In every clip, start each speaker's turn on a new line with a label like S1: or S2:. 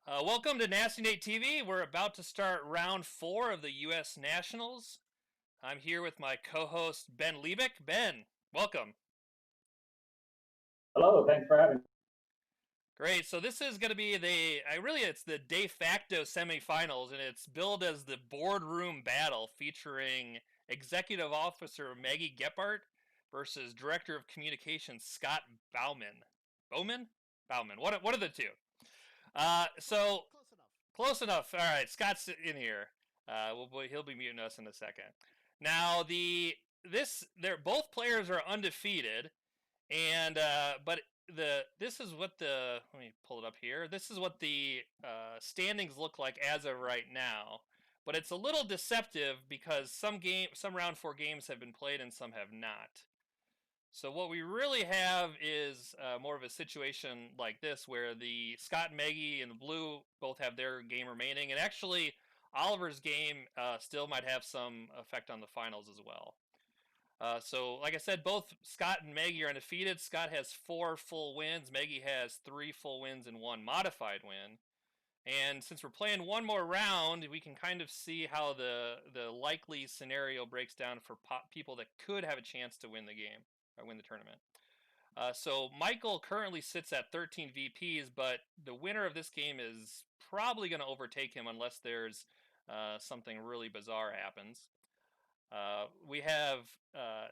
S1: Welcome to Nasty Nate TV. We're about to start round 4 of the U.S. Nationals. I'm here with my co-host Ben Liebeck. Ben, welcome.
S2: Hello, thanks for having me.
S1: Great. So this is going to be it's the de facto semifinals, and it's billed as the boardroom battle featuring Executive Officer Maggie Gephardt versus Director of Communications Scott Bauman. Bowman? Bauman. What are the two? So close enough. All right, Scott's in here. He'll be muting us in a second. Now they're both players are undefeated, and but this is what let me pull it up here. This is what the standings look like as of right now. But it's a little deceptive because some round 4 games have been played and some have not. So what we really have is more of a situation like this, where the Scott and Maggie in the blue both have their game remaining, and actually Oliver's game still might have some effect on the finals as well. So, like I said, both Scott and Maggie are undefeated. Scott has 4 full wins. Maggie has 3 full wins and 1 modified win. And since we're playing one more round, we can kind of see how the likely scenario breaks down for people that could have a chance to win the game or win the tournament. So Michael currently sits at 13 VPs, but the winner of this game is probably going to overtake him unless there's something really bizarre happens. We have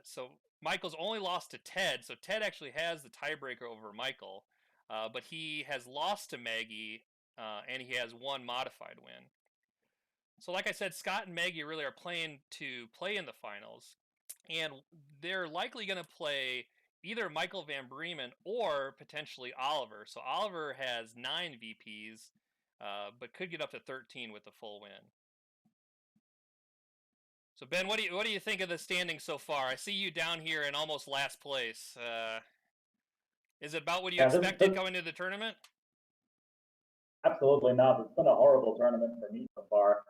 S1: so Michael's only lost to Ted, so Ted actually has the tiebreaker over Michael, but he has lost to Maggie, and he has 1 modified win. So, like I said, Scott and Maggie really are playing to play in the finals, and they're likely going to play either Michael Van Bremen or potentially Oliver. So Oliver has 9 VPs, but could get up to 13 with the full win. So Ben, what do you think of the standings so far? I see you down here in almost last place. Is it about what you expected going into the tournament?
S2: Absolutely not. It's been a horrible tournament for me so far.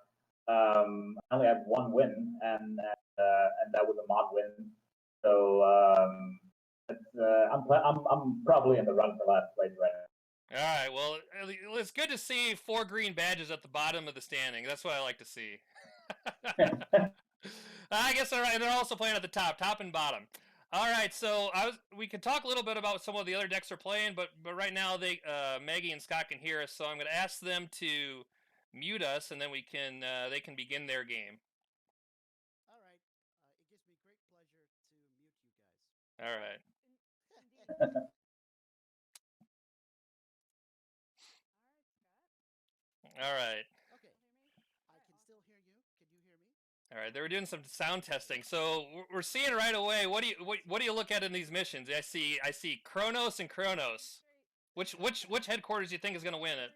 S2: I only had 1 win, and that was a mod win. So I'm probably in the run for last place right
S1: now. All right. Well, it's good to see 4 green badges at the bottom of the standing. That's what I like to see. I guess all right. They're also playing at the top and bottom. All right, so we can talk a little bit about some of the other decks they're playing, but right now Maggie and Scott can hear us, so I'm going to ask them to mute us, and then they can begin their game.
S3: All right, it gives me great pleasure to mute you guys.
S1: All right. All right.
S3: Okay, I can still hear you. Can you hear me?
S1: All right, they were doing some sound testing, so we're seeing right away. What do you look at in these missions? I see Kronos and Kronos. Which headquarters do you think is going to win it?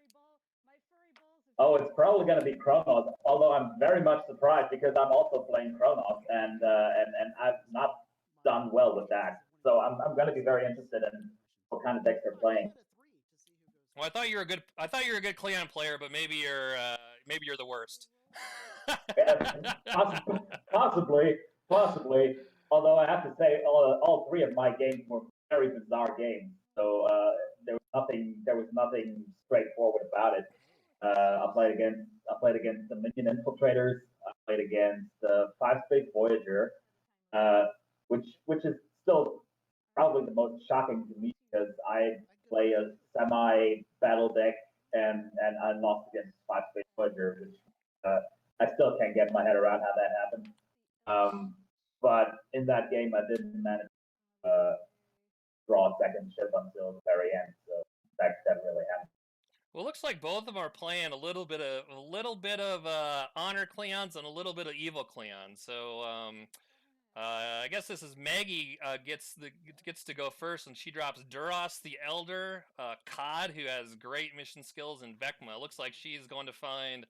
S2: Oh, it's probably going to be Kronos. Although I'm very much surprised because I'm also playing Kronos, and I've not done well with that. So I'm going to be very interested in what kind of decks they're playing.
S1: Well, I thought you were a good Cleon player, but maybe you're the worst.
S2: Possibly. Although I have to say, all 3 of my games were very bizarre games. So there was nothing straightforward about it. I played against the Minion Infiltrators. I played against the 5-Space Voyager, which is still probably the most shocking to me because I play a semi-battle deck and I lost against 5-Space Voyager, which I still can't get my head around how that happened. But in that game, I didn't manage to draw a second ship until the very end, so that really happened.
S1: Well, it looks like both of them are playing a little bit of Honor Cleons and a little bit of Evil Cleons. So I guess this is Maggie gets to go first, and she drops Duras the Elder, Cod, who has great mission skills, and Vecma. It looks like she's going to find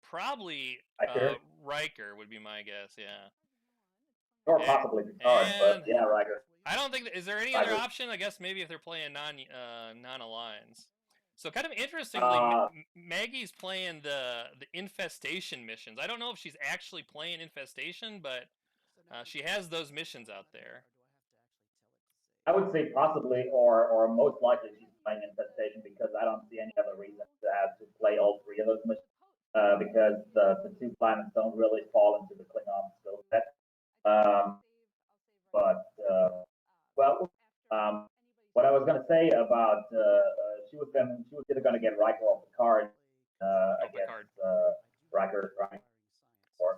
S1: probably Riker would be my guess. Yeah.
S2: Or possibly Picard, but yeah, Riker.
S1: I don't think is there any other option? I guess maybe if they're playing non-alliance. So kind of interestingly, Maggie's playing the infestation missions. I don't know if she's actually playing infestation, but she has those missions out there.
S2: I would say possibly, or most likely, she's playing Infestation because I don't see any other reason to have to play all three of those missions. Because the two planets don't really fall into the Klingon skill set. Um, but well, um, what I was going to say about she was either going to get Riker off the card
S1: Oh,
S2: against
S1: Picard.
S2: Riker trying for.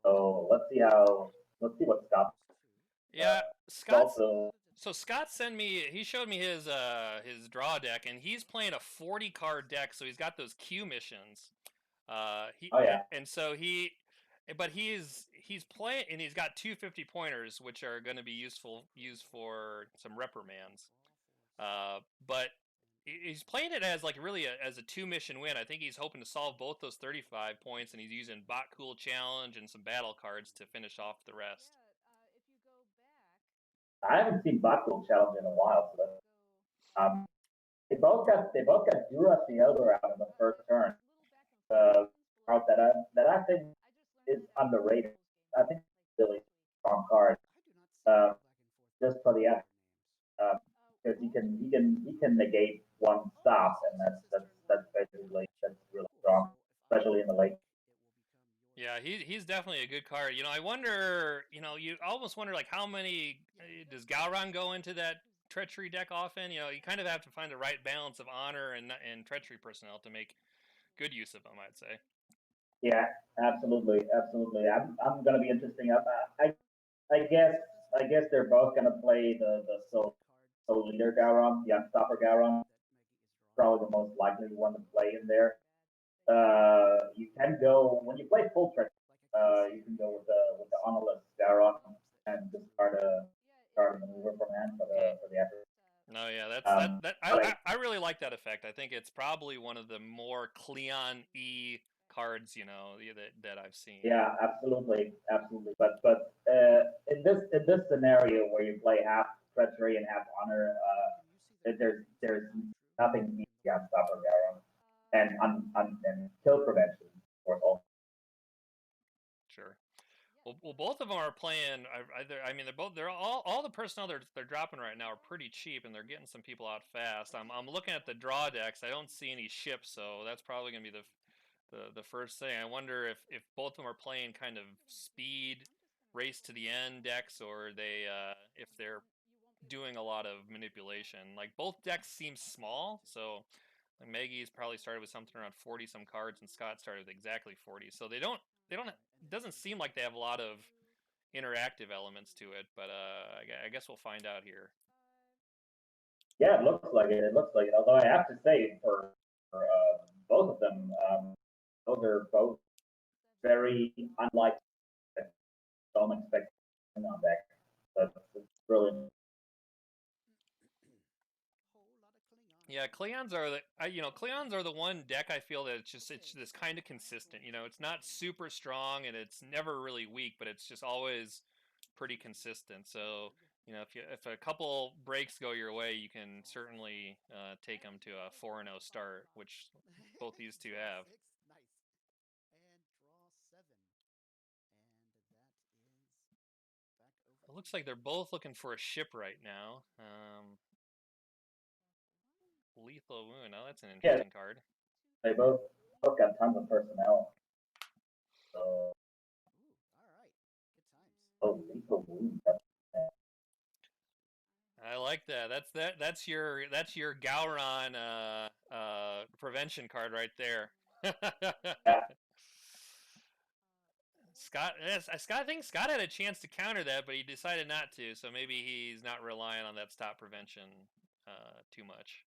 S2: So let's see what Scott.
S1: Yeah, Scott's.
S2: Also,
S1: So Scott he showed me his draw deck, and he's playing a 40 card deck, so he's got those Q missions.
S2: oh yeah,
S1: And so but he's playing, and he's got 250 pointers, which are going to be used for some reprimands. But he's playing it as like really as a 2 mission win. I think he's hoping to solve both those 35 points, and he's using Bot Cool Challenge and some battle cards to finish off the rest.
S2: I haven't seen Baku challenge in a while. So they both got Duracell out in the first turn. Card that I think is underrated. I think it's really strong card. Uh, just for the because he can negate one stop, and that's really strong, especially in the late.
S1: Yeah, he's definitely a good card. I wonder. You almost wonder like how many does Gowron go into that treachery deck often? You kind of have to find the right balance of honor and treachery personnel to make good use of them. I'd say.
S2: Yeah, absolutely, absolutely. I'm gonna be interesting. I guess I guess they're both gonna play the soul leader Gowron, the unstopper Gowron, probably the most likely one to play in there. You can go when you play full trick. You can go with the honorless Gowron and discard a maneuver from hand for the effort.
S1: No, yeah,
S2: But
S1: I really like that effect. I think it's probably one of the more Cleon E cards, that I've seen.
S2: yeah, absolutely, absolutely. But in this scenario where you play half treachery and half honor, there's nothing easy on Stopper Gowron and kill prevention for all.
S1: Sure. Well, both of them are playing. I mean, they're all the personnel they're dropping right now are pretty cheap, and they're getting some people out fast. I'm looking at the draw decks. I don't see any ships, so that's probably gonna be the first thing. I wonder if both of them are playing kind of speed, race to the end decks, or if they're doing a lot of manipulation. Like both decks seem small, so like Maggie's probably started with something around 40 some cards, and Scott started with exactly 40. So they don't. It doesn't seem like they have a lot of interactive elements to it, but I guess we'll find out here.
S2: Yeah, it looks like it. It looks like it. Although I have to say, for both of them, those are both very unlike. Don't expect on deck. That's really.
S1: Yeah, Cleons are the one deck I feel that it's this kind of consistent. It's not super strong and it's never really weak, but it's just always pretty consistent. So if a couple breaks go your way, you can certainly take them to a 4-0 start, which both these two have. It looks like they're both looking for a ship right now. Lethal Wound. Oh, that's an
S2: Yeah,
S1: interesting card.
S2: they both got tons of personnel. So, oh, lethal wound.
S1: I like that. That's your Gowron prevention card right there.
S2: Yeah,
S1: Scott, yes, I think Scott had a chance to counter that, but he decided not to. So maybe he's not relying on that stop prevention too much.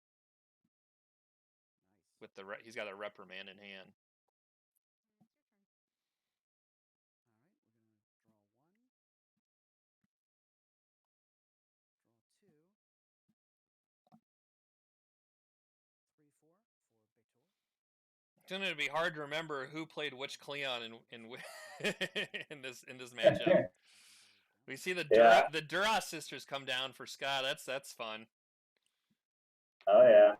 S1: He's got a reprimand in hand. It's going to be hard to remember who played which Cleon in this matchup. We see
S2: yeah.
S1: the Duras sisters come down for Scott. That's fun.
S2: Oh yeah.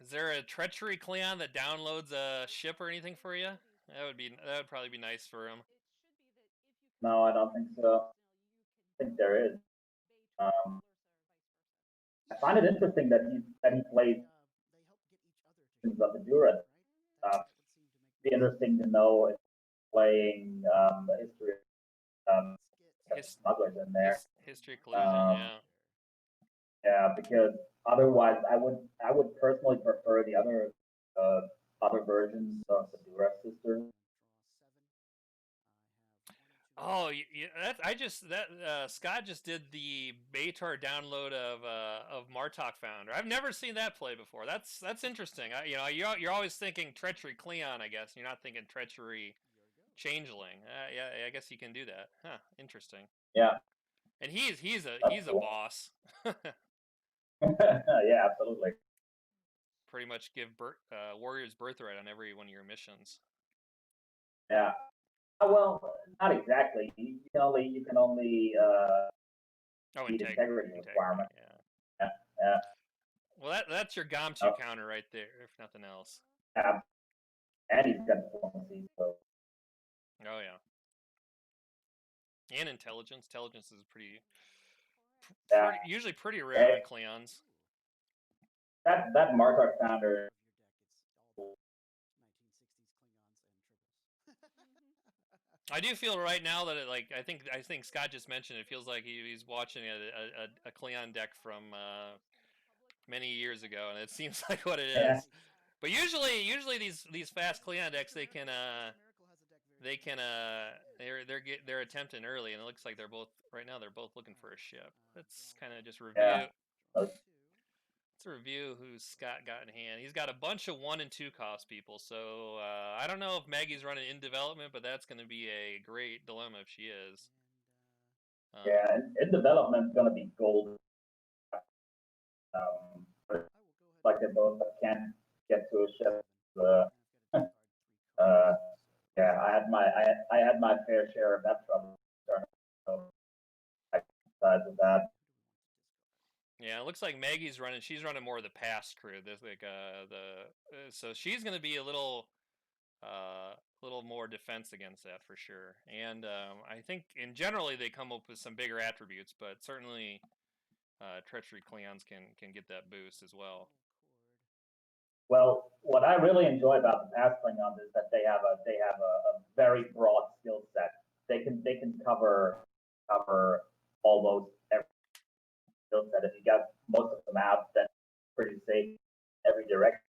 S1: Is there a treachery Cleon that downloads a ship or anything for you? That would probably be nice for him.
S2: No, I don't think so. I think there is. I find it interesting that he plays of the Duras. Be interesting to know if playing the history of smugglers in there.
S1: History collusion, yeah.
S2: Yeah, because otherwise, I would personally prefer the other versions of the Duras sisters.
S1: Oh, Scott just did the Baitar download of Martok Founder. I've never seen that play before. That's interesting. You're always thinking Treachery Cleon, I guess. You're not thinking Treachery Changeling. Yeah, I guess you can do that. Huh? Interesting.
S2: Yeah.
S1: And he's a
S2: cool.
S1: boss.
S2: Yeah, absolutely.
S1: Pretty much give Warrior's Birthright on every one of your missions.
S2: Yeah. Well, not exactly. You can only meet integrity requirement.
S1: Yeah.
S2: Yeah.
S1: Well, that's your Gomtu counter right there, if nothing else.
S2: Yeah. And he's got diplomacy, so.
S1: Oh yeah. And intelligence. Intelligence is usually pretty rare on Cleons.
S2: That Martok Founder.
S1: I do feel right now that I think Scott just mentioned it feels like he's watching a Cleon deck from many years ago, and it seems like what it is.
S2: Yeah.
S1: But usually these fast Cleon decks they're attempting early, and it looks like they're both looking for a ship. Let's kind of just review.
S2: Yeah.
S1: Let's review who Scott got in hand. He's got a bunch of 1 and 2 cost people, so I don't know if Maggie's running in development, but that's going to be a great dilemma if she is.
S2: Yeah, in development, it's going to be gold. Like they both can't get to a ship. Yeah, I had my fair share of that trouble. So I decided with that.
S1: Yeah, it looks like Maggie's running. She's running more of the past crew. There's so she's going to be a little more defense against that for sure. And I think in generally they come up with some bigger attributes, but certainly Treachery Cleons can get that boost as well.
S2: Well, what I really enjoy about the past Klingons is that they have a very broad skill set. They can cover almost every skill set. If you got most of them out, that's pretty safe every direction.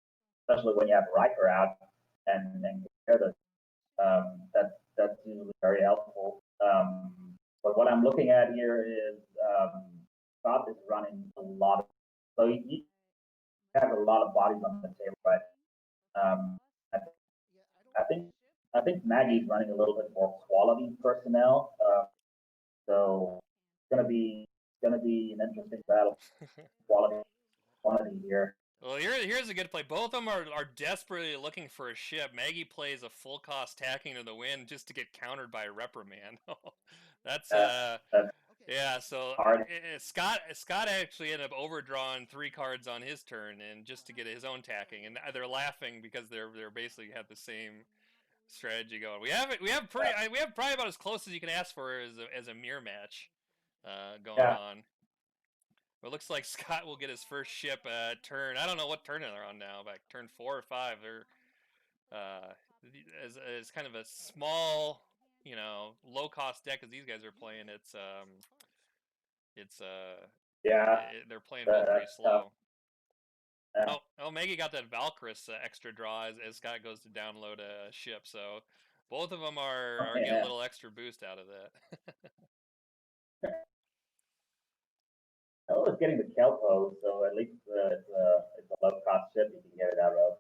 S2: Especially when you have Riker out and compare those. That's usually very helpful. But what I'm looking at here is Scott is running a lot of, so he has a lot of bodies on the table, right? I think Maggie's running a little bit more quality personnel, so it's gonna be an interesting battle. Quantity here.
S1: Well, here's a good play. Both of them are desperately looking for a ship. Maggie plays a full cost tacking to the wind just to get countered by a reprimand. That's yeah. So Scott actually ended up overdrawing 3 cards on his turn, and just to get his own tacking, and they're laughing because they're basically have the same strategy going. We have probably about as close as you can ask for as a mirror match going on. Well, it looks like Scott will get his first ship turn. I don't know what turn they're on now, but turn 4 or 5. They're as kind of a small, low cost deck as these guys are playing. They're playing both pretty slow.
S2: Yeah.
S1: Maggie got that Valkyris extra draw as Scott goes to download a ship. So both of them are getting a little extra boost out of that.
S2: I was getting the Kelpo, so at least it's a low cost ship. You can get it out of.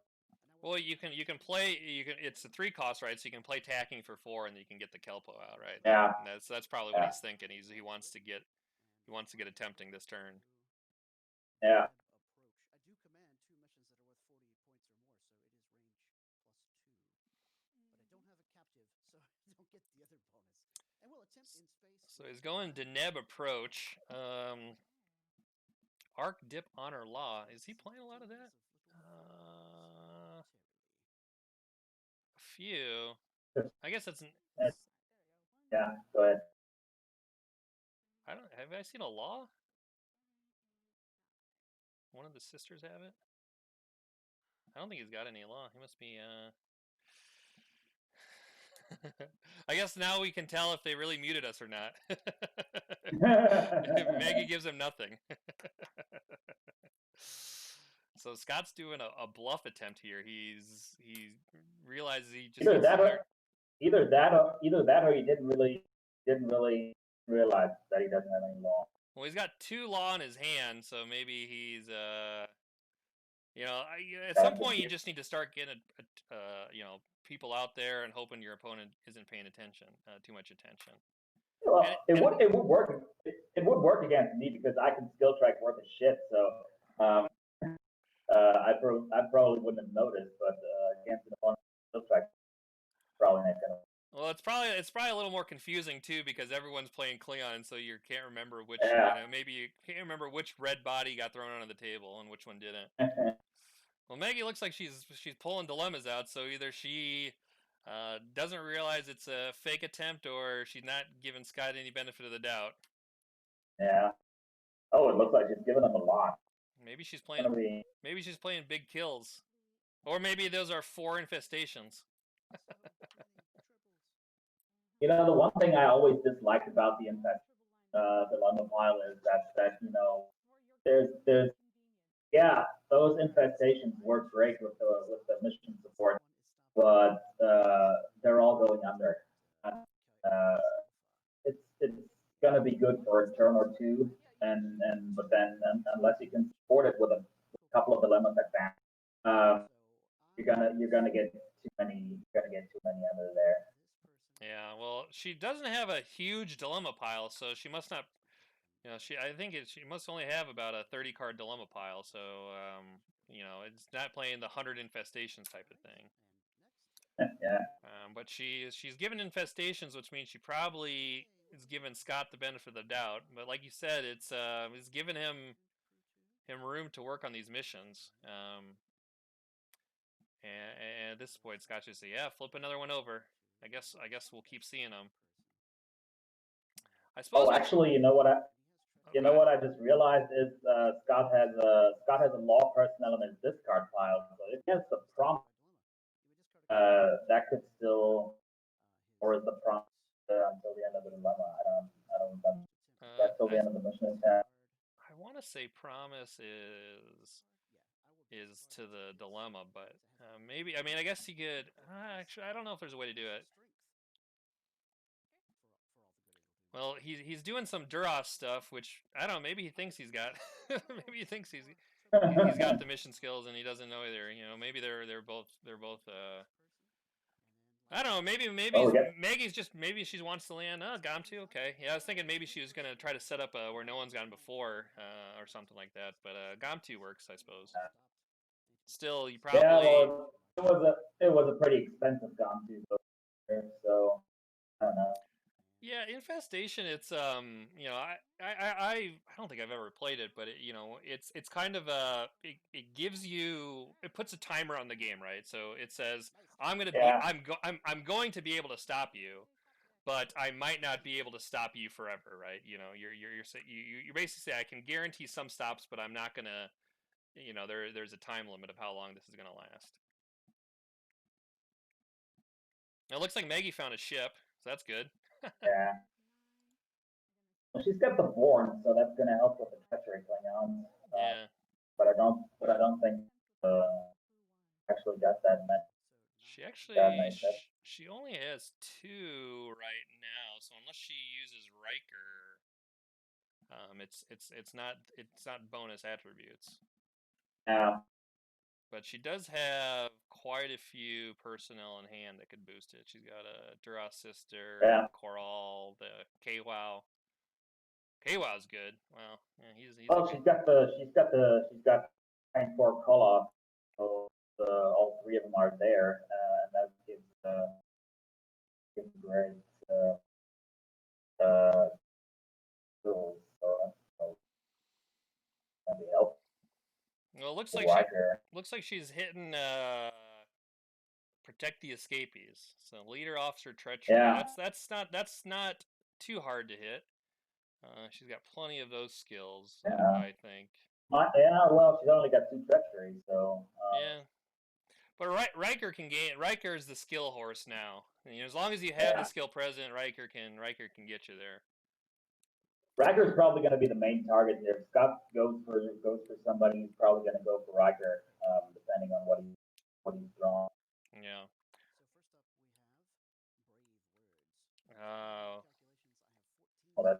S1: Well, you can play. It's a 3 cost, right? So you can play tacking for 4, and you can get the Kelpo out, right?
S2: Yeah.
S1: And that's probably what he's thinking. He wants to get attempting this turn.
S2: Yeah.
S3: I do command 2 missions that are worth 40 points or more, so it is range +2. But I don't have a captive, so I don't get the other bonus. And we'll attempt in space.
S1: So he's going Deneb approach. Arc Dip Honor Law. Is he playing a lot of that? A few. I guess that's.
S2: Yeah. Go ahead.
S1: Have I seen a law? One of the sisters have it. I don't think he's got any law. He must be. I guess now we can tell if they really muted us or not. Maggie gives him nothing. So Scott's doing a bluff attempt here. He realizes he just
S2: either
S1: needs to
S2: that, or,
S1: start.
S2: either that, or he didn't really realize that he doesn't have any law.
S1: Well, he's got 2 law in his hand, so maybe he's at some point you just need to start getting people out there and hoping your opponent isn't paying attention, too much attention.
S2: Well,
S1: And
S2: it would work. It would work against me because I can skill track worth a shit. So I probably wouldn't have noticed, but against an opponent skill track, probably not gonna.
S1: Well, it's probably a little more confusing too because everyone's playing Cleon, so you can't remember which
S2: Yeah.
S1: maybe you can't remember which red body got thrown onto the table and which one didn't. Well, Maggie looks like she's pulling dilemmas out, so either she doesn't realize it's a fake attempt, or she's not giving Scott any benefit of the doubt.
S2: Yeah. Oh, it looks like she's giving him a lot.
S1: Maybe she's
S2: It's
S1: playing.
S2: gonna be.
S1: Maybe she's playing big kills, or maybe those are 4 infestations.
S2: You know, the one thing I always disliked about the London pile is that there's yeah, those infestations work great with the mission support, but they're all going under. It's gonna be good for a turn or two, but then unless you can support it with a couple of dilemmas like that, you're gonna get too many under there.
S1: Yeah, well, she doesn't have a huge dilemma pile, so she must not. She must only have about a 30 card dilemma pile, so it's not playing the 100 infestations type of thing.
S2: Yeah.
S1: But she's given infestations, which means she probably is giving Scott the benefit of the doubt. But like you said, it's giving him room to work on these missions. And at this point, Scott should say, "Yeah, flip another one over. I guess we'll keep seeing them." I suppose.
S2: Oh, actually, you know what I just realized is Scott has a law personnel in his discard pile, so if he has the prompt, that could still, or is the prompt until the end of the dilemma? I don't remember. That's till the end of the mission.
S1: I want to say promise is to the dilemma, but maybe. I mean, I guess he could. Actually, I don't know if there's a way to do it. Well, he's doing some Duras stuff, which I don't know. Maybe he thinks he's got. Maybe he thinks he's got the mission skills, and he doesn't know either. Maybe they're both. I don't know. Maybe Maggie's just maybe she wants to land. Oh, Gomtu. Okay. Yeah, I was thinking maybe she was gonna try to set up where no one's gone before, or something like that. But Gomtu works, I suppose. Still, you probably.
S2: Yeah, well, it was a pretty expensive Gomtu, so I don't know.
S1: Yeah, Infestation. It's I don't think I've ever played it, but it's kind of it gives you, it puts a timer on the game, right? So it says I'm going to be able to stop you, but I might not be able to stop you forever, right? You basically say I can guarantee some stops, but I'm not gonna, there's a time limit of how long this is gonna last. Now, it looks like Maggie found a ship, so that's good.
S2: Yeah. Well, she's got the Born, so that's going to help with the treachery Klingons.
S1: Yeah.
S2: But I don't think actually got that many.
S1: She only has 2 right now, so unless she uses Riker, it's not bonus attributes.
S2: Yeah.
S1: But she does have quite a few personnel in hand that could boost it. She's got a Duras sister, Coral, the KWOW. KWOW's good. Well, yeah, he's
S2: she's got 4 Koloff, so all 3 of them are there, and that gives great tools. So that'd be helpful.
S1: Well, it looks like she's hitting protect the escapees. So leader, officer, treachery.
S2: Yeah.
S1: That's not too hard to hit. She's got plenty of those skills,
S2: Yeah.
S1: I think.
S2: Well, she's only got 2 treachery, so
S1: yeah. But Riker can gain. Riker is the skill horse now. And, as long as you have the skill present, Riker can get you there.
S2: Riker is probably going to be the main target here. If Scott goes for somebody, he's probably going to go for Riker, depending on what he's drawn.
S1: Yeah.
S3: So first up we have Brave Words.
S1: Oh.
S2: Well,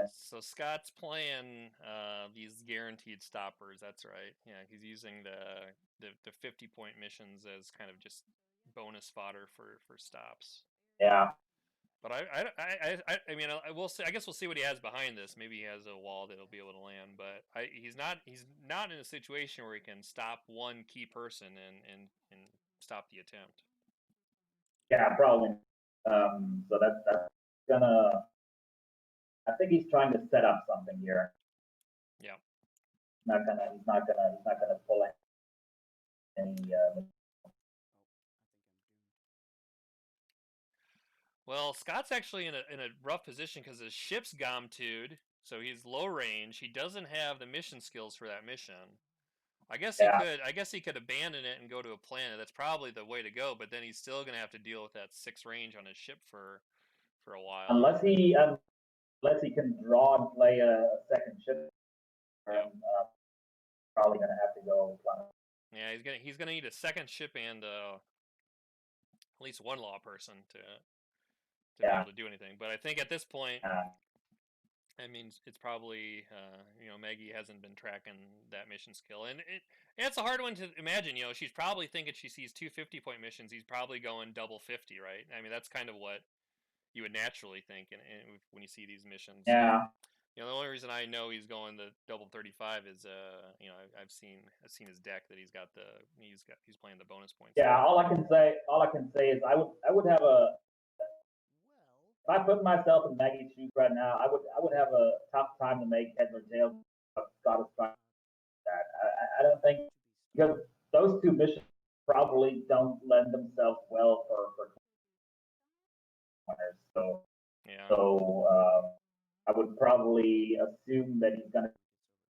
S1: So Scott's playing these guaranteed stoppers. That's right. Yeah, he's using the 50-point missions as kind of just bonus fodder for stops.
S2: Yeah.
S1: But I mean, I will say, I guess we'll see what he has behind this. Maybe he has a wall that'll be able to land, but he's not in a situation where he can stop one key person and stop the attempt.
S2: Yeah, probably. So that's gonna. I think he's trying to set up something here.
S1: Yeah.
S2: He's not gonna pull any.
S1: Well, Scott's actually in a rough position because his ship's Gomtude, so he's low range. He doesn't have the mission skills for that mission. I guess he could abandon it and go to a planet. That's probably the way to go. But then he's still gonna have to deal with that 6 range on his ship for a while.
S2: Unless he can draw and play a second ship, probably gonna have to go planet.
S1: Yeah, he's gonna need a second ship and at least one law person to be able to do anything. But I think at this point, I mean, it's probably Maggie hasn't been tracking that mission skill, and it's a hard one to imagine. She's probably thinking she sees 2 50-point missions. He's probably going double 50, right? I mean, that's kind of what you would naturally think, and when you see these missions.
S2: Yeah.
S1: The only reason I know he's going the double 35 is I've seen his deck that he's playing the bonus points.
S2: Yeah, all I can say is I would have a. If I put myself in Maggie's shoes right now, I would have a tough time to make heads or tails of Scott is trying that. I don't think, because those two missions probably don't lend themselves well for winners. So I would probably assume that he's going to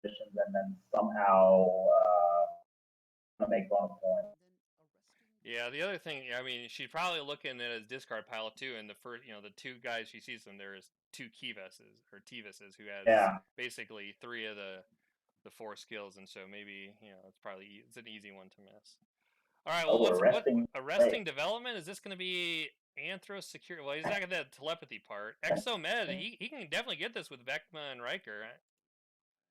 S2: missions and then somehow make bonus points.
S1: Yeah, the other thing, I mean, she's probably looking at his discard pile too, and the first, the 2 guys she sees them there is 2 Kivases or Tivases who has basically 3 of the 4 skills, and so maybe it's an easy one to miss. All right, well, arresting development? Is this going to be Anthros security? Well, he's not got that telepathy part. Exomed, he can definitely get this with Vecma and Riker.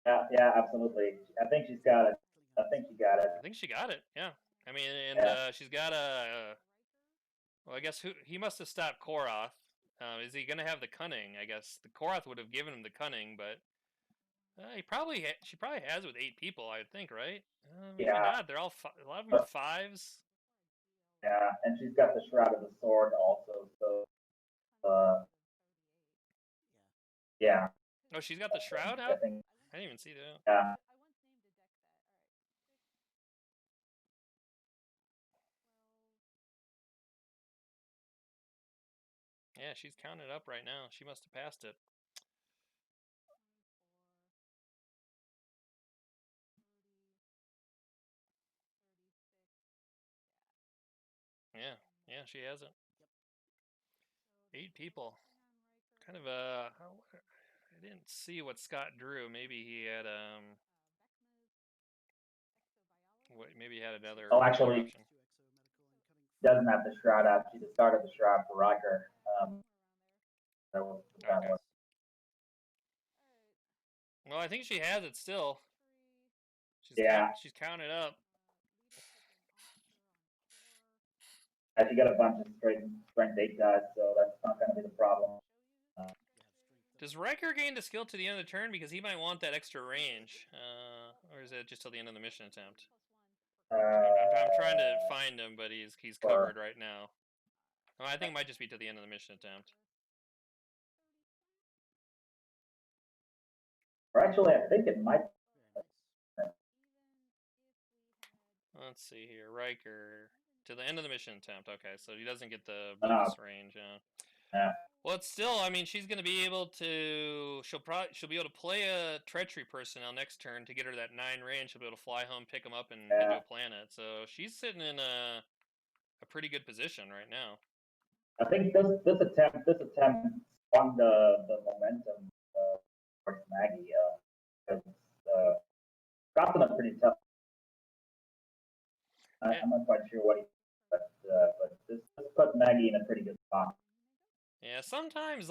S2: Yeah, absolutely. I think she's got it. I think she got it.
S1: Yeah. I mean, and she's got well, I guess he must have stopped Koroth. Is he going to have the cunning? I guess the Koroth would have given him the cunning, but she probably has with 8 people, I would think, right? Maybe not. They're all a lot of them are 5s.
S2: Yeah, and she's got the Shroud of the Sword also. So, yeah.
S1: Oh, she's got the Shroud out? I didn't even see that.
S2: Yeah.
S1: Yeah, she's counting it up right now. She must have passed it. Yeah, she has it. 8 people. Kind of I didn't see what Scott drew. Maybe he had maybe he had another.
S2: Oh, actually,
S1: option.
S2: Doesn't have the Shroud out. She discarded the Shroud for Riker.
S1: Okay. Well, I think she has it still. She's counted up.
S2: She got a bunch of strength 8 guys, so that's not going to be the problem.
S1: Does Riker gain the skill to the end of the turn because he might want that extra range, or is it just till the end of the mission attempt? I'm trying to find him, but he's covered right now. Well, I think it might just be to the end of the mission attempt.
S2: Or actually, I think it might.
S1: Let's see here, Riker to the end of the mission attempt. Okay, so he doesn't get the bonus range.
S2: Yeah.
S1: Well, it's still. I mean, she's going to be able to. She'll be able to play a treachery personnel next turn to get her that 9 range. She'll be able to fly home, pick them up, and head to a planet. So she's sitting in a a pretty good position right now.
S2: I think this attempt swung the momentum towards Maggie. Because Scott's in a pretty tough. I'm not quite sure what he, but this put Maggie in a pretty good spot.
S1: Yeah, sometimes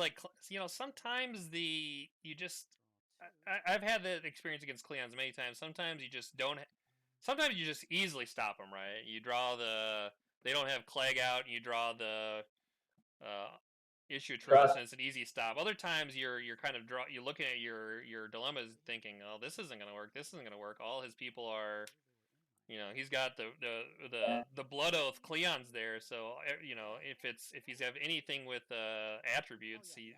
S1: sometimes I've had that experience against Cleons many times. Sometimes you just don't. Sometimes you just easily stop them, right? You draw they don't have Clegg out, and you draw the issue Trust, and it's an easy stop. Other times you're kind of you're looking at your dilemmas, thinking, oh, this isn't gonna work. This isn't gonna work. All his people are. He's got the blood oath Cleon's there, so if he's have anything with attributes, he's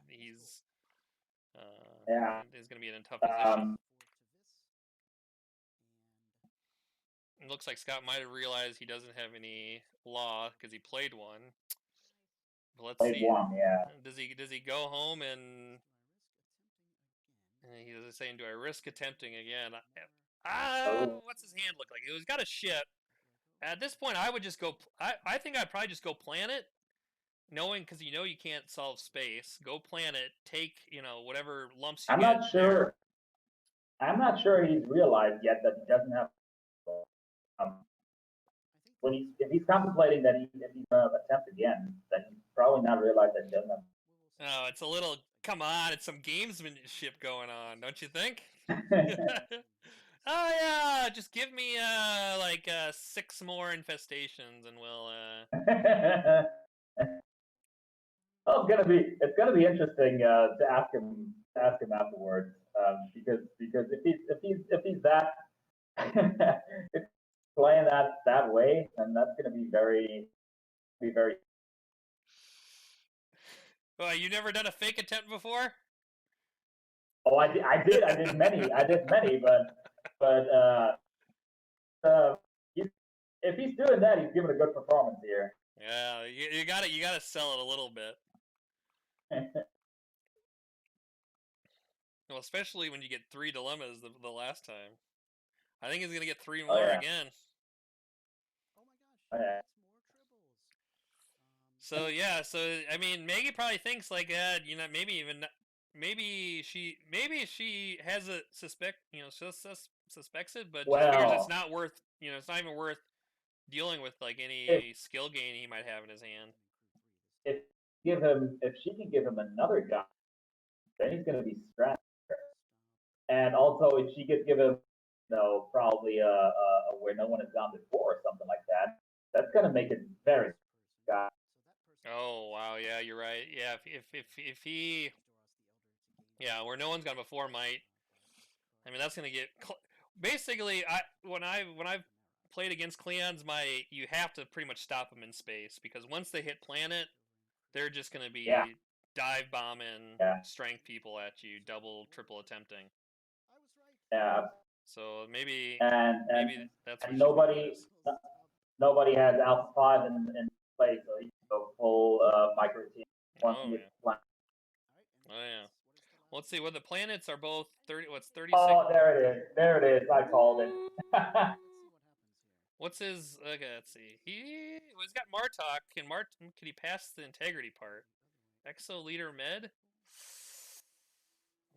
S1: going to be in a tough position. It looks like Scott might have realized he doesn't have any law because he played one. But let's see.
S2: One, yeah.
S1: Does he go home and he was saying, do I risk attempting again? What's his hand look like? He's got a ship. At this point, I would just go. I think I'd probably just go plan it, knowing because you can't solve space. Go plan it. Take whatever lumps you
S2: I'm
S1: get.
S2: Not sure. There. I'm not sure he's realized yet that he doesn't have. If he's contemplating that if he's going to attempt again, then he's probably not realized that he doesn't have.
S1: Oh, it's a little. Come on, it's some gamesmanship going on, don't you think? Oh yeah, just give me 6 more infestations and we'll.
S2: Well, it's gonna be interesting to ask him afterwards because if he's that if playing that way, then that's gonna be very.
S1: Well, you never done a fake attempt before?
S2: Oh, I did many, but if he's doing that, he's giving a good performance here.
S1: Yeah, you gotta sell it a little bit. Well, especially when you get 3 dilemmas the last time. I think he's gonna get 3 more again.
S3: Oh my gosh!
S1: So yeah, I mean, Maggie probably thinks like that. Maybe she has a suspects it, but just figures it's not worth. It's not even worth dealing with like any skill gain he might have in his hand.
S2: If she can give him another guy, then he's gonna be stressed. And also, if she could give him, probably where no one has gone before or something like that, that's gonna make it very.
S1: Oh wow, yeah, you're right. Yeah, if he, yeah, where no one's gone before might. I mean, that's gonna get basically. When I've played against Cleons, you have to pretty much stop them in space because once they hit planet, they're just gonna be dive bombing strength people at you, double, triple attempting.
S2: Yeah.
S1: So maybe that's
S2: and nobody has Alpha 5 in play, so you can go full micro team once you get plan.
S1: Oh yeah. Well, let's see. What the planets are both 30. What's 36?
S2: Oh, there it is. I called it.
S1: What's his? Okay, let's see. He's got Martok. Can he pass the integrity part? Exo leader med.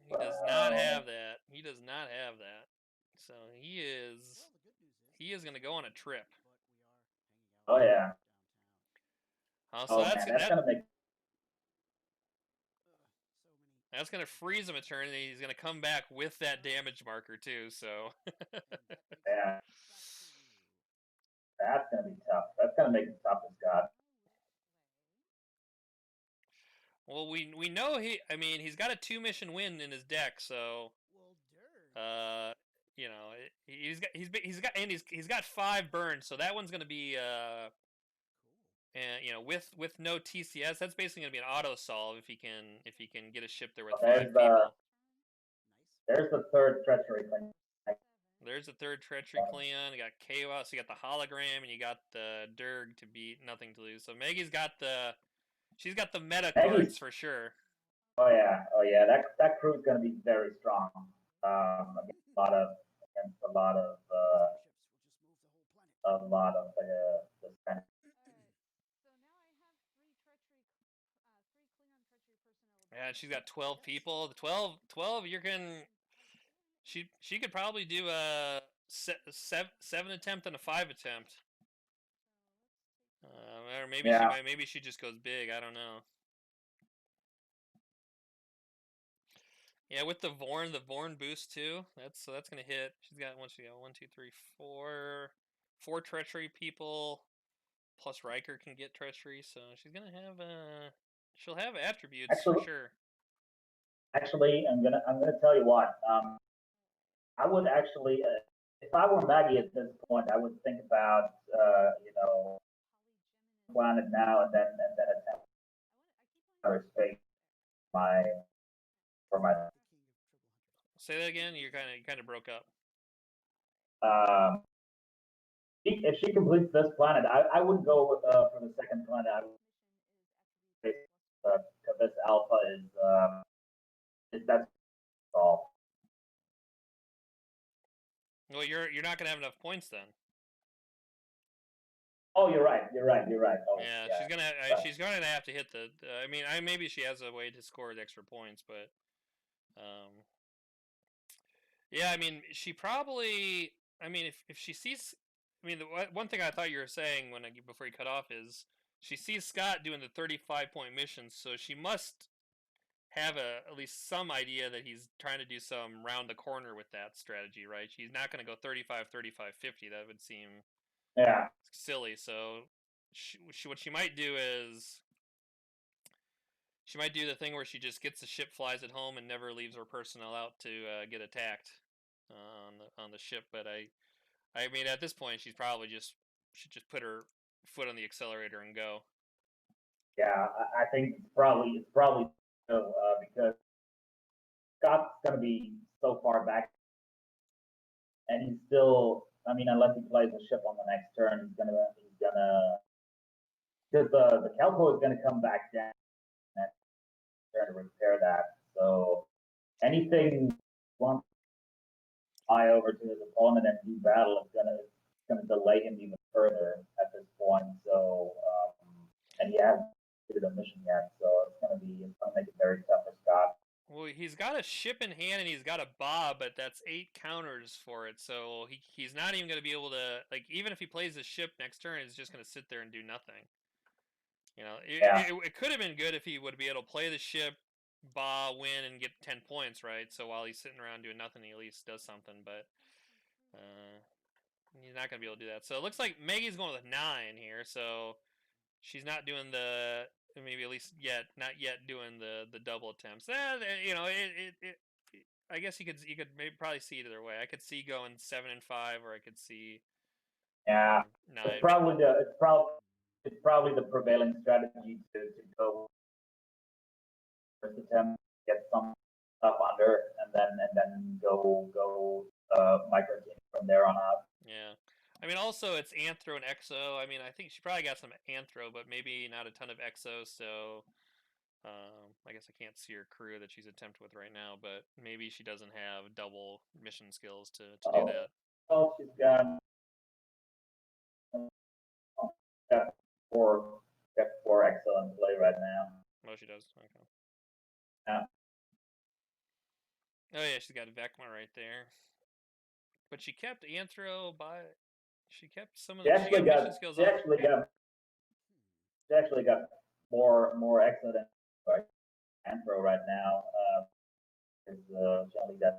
S1: He does not have that. He does not have that. So he is going to go on a trip.
S2: Oh yeah.
S1: So that's
S2: gonna make.
S1: That's going to freeze him a turn, and he's going to come back with that damage marker too. So.
S2: Yeah. That's going to be tough. That's going to make it tough as God.
S1: Well, we know he's got a 2 mission win in his deck, so he's got 5 burns, so that one's going to be and with no TCS, that's basically going to be an auto solve if he can get a ship there with 5 people.
S2: There's the third treachery thing.
S1: There's the third treachery Cleon. You got Chaos, you got the hologram, and you got the Durg to beat, nothing to lose. So Maggie's got she's got the meta cards for sure.
S2: Oh yeah. That crew's gonna be very strong. Against a lot of the
S1: Yeah, she's got 12 people. The 12 you can. She could probably do a seven attempt and a 5 attempt. Or
S2: Yeah.
S1: maybe she just goes big. I don't know. Yeah, with the Vorn boost too. That's gonna hit. She got one, two, three, four treachery people. Plus Riker can get treachery, so she's gonna have she'll have attributes for
S2: Actually,
S1: sure.
S2: actually, I'm gonna tell you what. I would actually, if I were Maggie at this point, I would think about, planet now and then attempt to space my for my.
S1: Say that again. You kind of broke up.
S2: Um, if she completes this planet, I wouldn't go for the second planet. I would say this alpha is that's all.
S1: Well, you're not gonna have enough points then.
S2: Oh, you're right. You're right. You're right. Oh,
S1: Yeah,
S2: yeah. Right.
S1: she's gonna have to hit the. I mean, maybe she has a way to score the extra points, but yeah, I mean, she probably. I mean, if she sees, I mean, the one thing I thought you were saying before you cut off is she sees Scott doing the 35-point missions, so she must have at least some idea that he's trying to do some round the corner with that strategy, right? She's not going to go 35, 35, 50. That would seem
S2: Yeah.
S1: silly. So what she might do is she might do the thing where she just gets the ship, flies it home, and never leaves her personnel out to get attacked on the ship. But I mean, at this point, she's probably just should just put her foot on the accelerator and go.
S2: Yeah. I think it's probably because Scott's going to be so far back, and he's still. I mean, unless he plays the ship on the next turn, he's gonna because the Kelpo is gonna come back down and try to repair that. So anything one fly over to his opponent and do battle is gonna delay him even further at this point. So and he hasn't completed a mission yet, so it's gonna make it very tough for Scott.
S1: Well, he's got a ship in hand and he's got a bob, but that's 8 counters for it. So he's not even going to be able to like even if he plays the ship next turn, he's just going to sit there and do nothing. You know,
S2: Yeah,
S1: it could have been good if he would be able to play the ship, win, and get 10 points, right? So while he's sitting around doing nothing, he at least does something. But uh, he's not going to be able to do that. So it looks like Maggie's going with 9 here. So she's not doing the maybe at least not yet doing the double attempts. You know, I guess you could maybe probably see it either way. I could see going 7 and 5, or I could see
S2: yeah. It's
S1: 9.
S2: probably the it's probably it's probably the prevailing strategy to go first attempt, get some stuff under, and then go micro team from there on out.
S1: Yeah. I mean, also it's Anthro and Exo. I mean, I think she probably got some Anthro, but maybe not a ton of Exo. So I guess I can't see her crew that she's attempted with right now, but maybe she doesn't have double mission skills to do
S2: Oh,
S1: that.
S2: well, got got four excellent play right now.
S1: Oh, she does. Okay.
S2: Yeah.
S1: Oh yeah, she's got Vecma right there. But she kept Anthro by. She kept some of
S2: She
S1: the. She
S2: actually
S1: got mission
S2: got
S1: skills
S2: she
S1: off.
S2: actually got she actually got more excellent like Anthro right now. She only got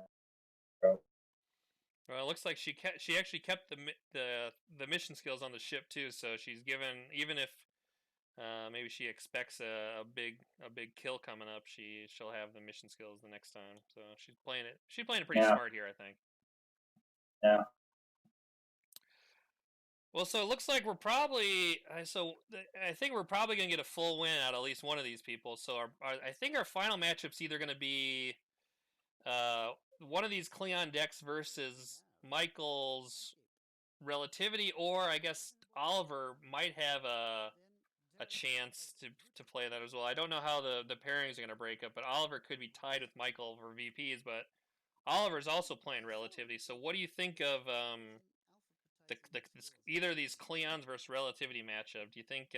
S1: Well, it looks like she actually kept the mission skills on the ship too. So she's given even if maybe she expects a big kill coming up, she'll have the mission skills the next time. So she's playing it. She's playing it pretty
S2: yeah
S1: smart here, I think.
S2: yeah.
S1: Well, so it looks like we're probably I think we're probably gonna get a full win out of at least one of these people. So I think our final matchup's either gonna be uh, one of these Cleon decks versus Michael's Relativity, or I guess Oliver might have a chance to play that as well. I don't know how the pairings are going to break up, but Oliver could be tied with Michael for VPs. But Oliver's also playing Relativity. So what do you think of either of these Cleons versus Relativity matchup? Do you think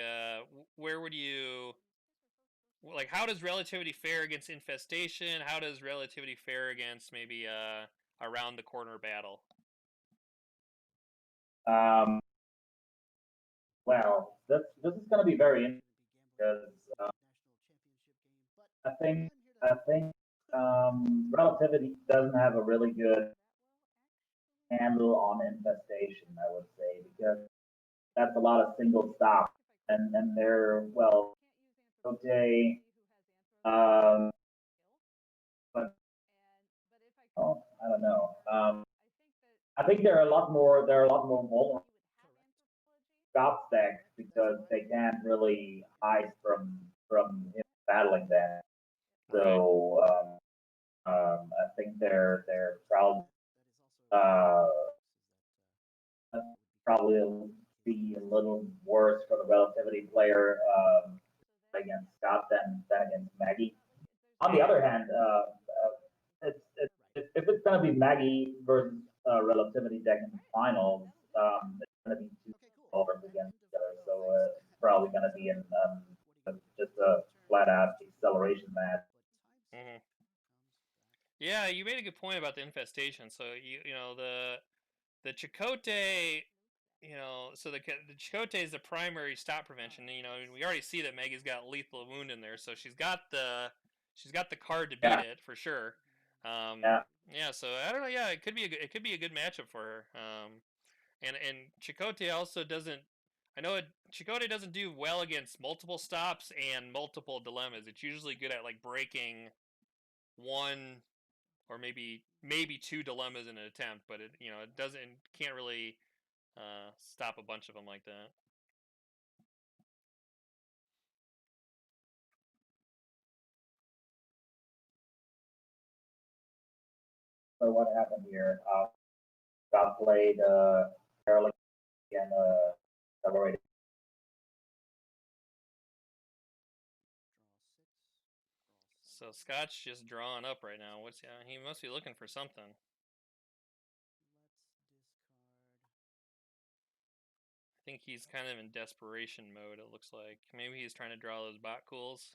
S1: where would you like how does relativity fare against infestation? How does relativity fare against maybe around the corner battle?
S2: Um, well, this is going to be very interesting because I think I think relativity doesn't have a really good handle on infestation. I would say because that's a lot of single stop, and they're well, okay, um, but oh, I don't know. I think there are a lot more vulnerable stop stacks because they can't really hide from him battling them.
S1: Right.
S2: So I think they're probably uh, probably be a little worse for the relativity player against Scott than against Maggie. On the
S1: Mm-hmm.
S2: other hand, if it's going to be Maggie versus relativity deck in the finals, it's going to be two solvers against each other. So it's probably going to be in just a flat out acceleration match.
S1: Mm-hmm. Yeah, you made a good point about the infestation. So you know the Chakotay, so the Chakotay is the primary stop prevention. And we already see that Maggie's got lethal wound in there, so she's got the card to beat
S2: Yeah,
S1: it for sure.
S2: yeah,
S1: Yeah, so I don't know. Yeah, it could be a good matchup for her. And Chakotay also doesn't. I know Chakotay doesn't do well against multiple stops and multiple dilemmas. It's usually good at like breaking one or maybe two dilemmas in an attempt, but it doesn't can't really stop a bunch of them like that.
S2: so what happened here? Scott played Caroline and accelerated.
S1: So Scott's just drawing up right now. He must be looking for something. I think he's kind of in desperation mode. It looks like maybe he's trying to draw those bot cools.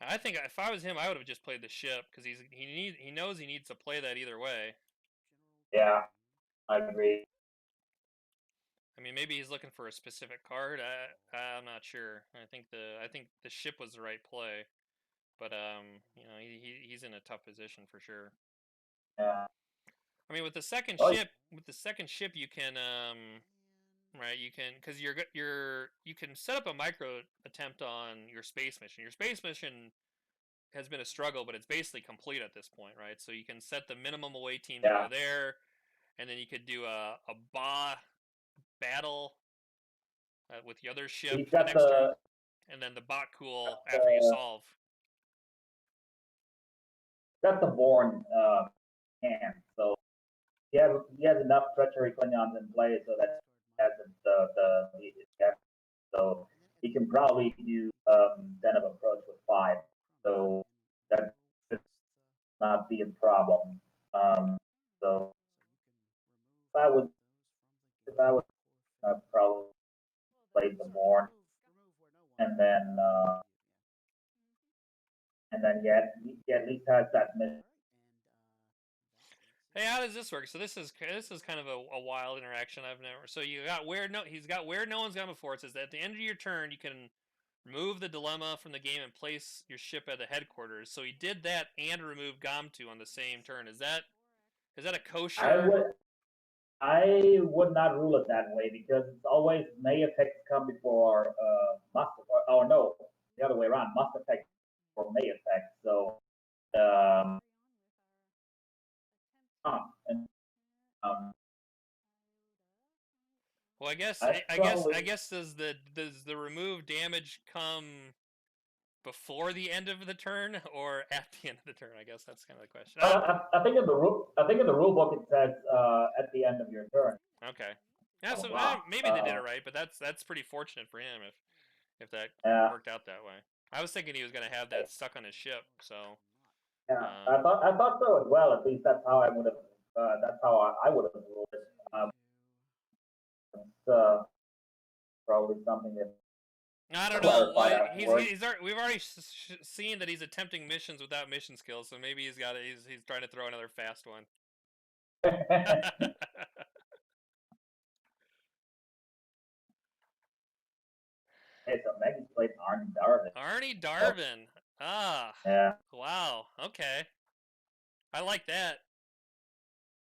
S1: I think if I was him, I would have just played the ship because he knows he needs to play that either way.
S2: Yeah, I agree.
S1: I mean, maybe he's looking for a specific card. I'm not sure. I think the ship was the right play, but he's in a tough position for sure.
S2: Yeah.
S1: I mean,
S2: Oh,
S1: with the second ship, you can right, you can because you can set up a micro attempt on your space mission. Your space mission has been a struggle, but it's basically complete at this point, right? So you can set the minimum away team to go
S2: yeah.
S1: there, and then you could do a Ba battle with the other ship
S2: He's
S1: the
S2: got
S1: next turn, and then the bot cool after you
S2: the
S1: solve.
S2: got the Born hand, so he has enough treachery Klingons in play so that he has the so he can probably do then of approach with five. So that should not be a problem. So if I would probably play the Born and then he at least has that mission.
S1: Hey, how does this work? So this is kind of a wild interaction I've never. So he's got where no one's gone before. It says that at the end of your turn you can remove the dilemma from the game and place your ship at the headquarters. So he did that and removed Gomtu on the same turn. Is that a
S2: I
S1: kosher?
S2: would I would not rule it that way because it's always may effects come before must or no, the other way around, must effects or may effects. So um, and
S1: Well, I guess
S2: I
S1: I guess I
S2: probably
S1: guess does the remove damage come before the end of the turn or at the end of the turn? I guess that's kind of the question.
S2: I think in the rule book it says at the end of your turn.
S1: Okay. Yeah,
S2: Blah
S1: so
S2: blah blah.
S1: maybe they did it right, but that's pretty fortunate for him if that
S2: Yeah,
S1: worked out that way. I was thinking he was gonna have that stuck on his ship, so
S2: yeah.
S1: um,
S2: I thought so as well. At least that's how I would have. That's how I would have ruled it. It's probably something that
S1: I don't know.
S2: clarify that word.
S1: We've already seen that he's attempting missions without mission skills, so maybe he's trying to throw another fast one.
S2: Hey, so Megan's played Arnie Darvin.
S1: Arnie
S2: Oh,
S1: Darvin. Ah,
S2: yeah.
S1: wow. Okay, I like that.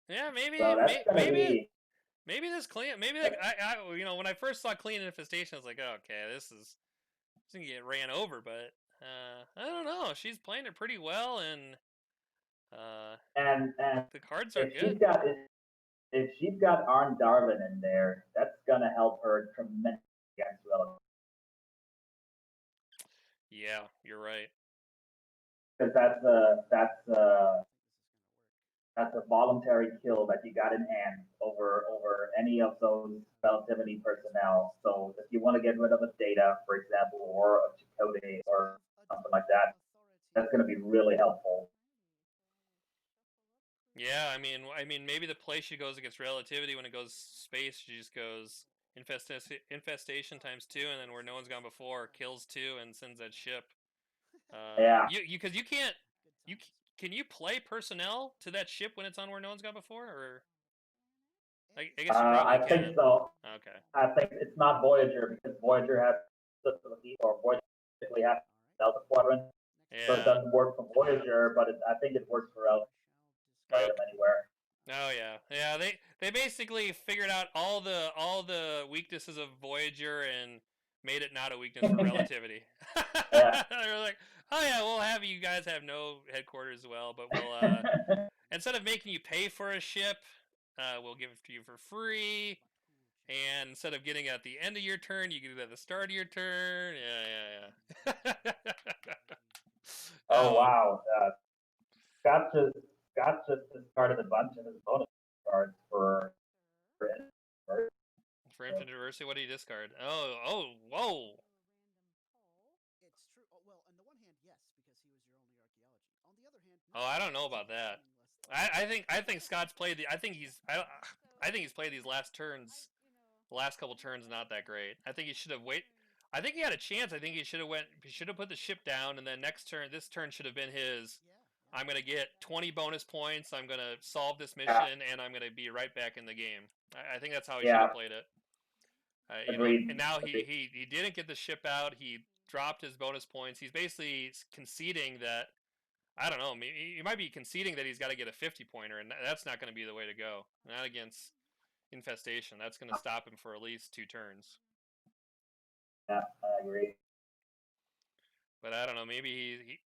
S1: Yeah,
S2: So that's gonna be.
S1: maybe this clean. Maybe like when I first saw Clean Infestation, I was like, oh, okay, this gonna get ran over, but I don't know. She's playing it pretty well, and
S2: And
S1: the cards are
S2: if
S1: good.
S2: she's got Arn Darvin in there, that's gonna help her tremendously against relative.
S1: Yeah, you're right.
S2: Because that's a voluntary kill that you got in hand over any of those relativity personnel. So if you want to get rid of a Data, for example, or a Chakotay or something like that, that's going to be really helpful.
S1: Yeah, I mean, maybe the play she goes against relativity when it goes space, she just goes infestation times 2, and then where no one's gone before, kills 2 and sends that ship.
S2: Yeah.
S1: Because you can't you can you play personnel to that ship when it's on where no one's gone before, or I guess you probably
S2: I think
S1: can.
S2: so.
S1: Okay.
S2: I think it's not Voyager because Voyager has or Voyager typically has Delta Quadrant, so it
S1: Yeah.
S2: doesn't work for Voyager, but I think it works for L. Play them
S1: Okay.
S2: anywhere.
S1: Oh yeah, yeah. They basically figured out all the weaknesses of Voyager and made it not a weakness for relativity.
S2: Yeah.
S1: They were like, oh yeah, we'll have you guys have no headquarters as well, but we'll instead of making you pay for a ship, we'll give it to you for free. And instead of getting it at the end of your turn, you get it at the start of your turn. Yeah, yeah, yeah.
S2: Oh
S1: Oh,
S2: wow. Scott just discarded a bunch of his bonus cards for
S1: for Infinite Diversity, what do you discard? Oh, whoa.
S3: It's true. Oh, well, on the one hand, yes, because he was your only archaeology. On the other hand,
S1: Oh,
S3: no,
S1: I don't know
S3: because
S1: about
S3: he was
S1: that.
S3: meaningless.
S1: I think Scott's played the. I think he's played these last turns. The last couple turns not that great. I think he should have wait. I think he had a chance. I think he should have went. He should have put the ship down, and then next turn, this turn should have been his.
S3: Yeah, yeah.
S1: I'm gonna get 20 bonus points. I'm gonna solve this
S2: yeah,
S1: mission, and I'm gonna be right back in the game. I think that's how he should
S2: yeah,
S1: have played it. And
S2: agreed.
S1: now
S2: Agreed.
S1: he didn't get the ship out. He dropped his bonus points. He's basically conceding that I don't know. Maybe he might be conceding that he's got to get a 50 pointer, and that's not going to be the way to go. Not against infestation. That's going to stop him for at least 2 turns.
S2: Yeah, I agree.
S1: But I don't know. Maybe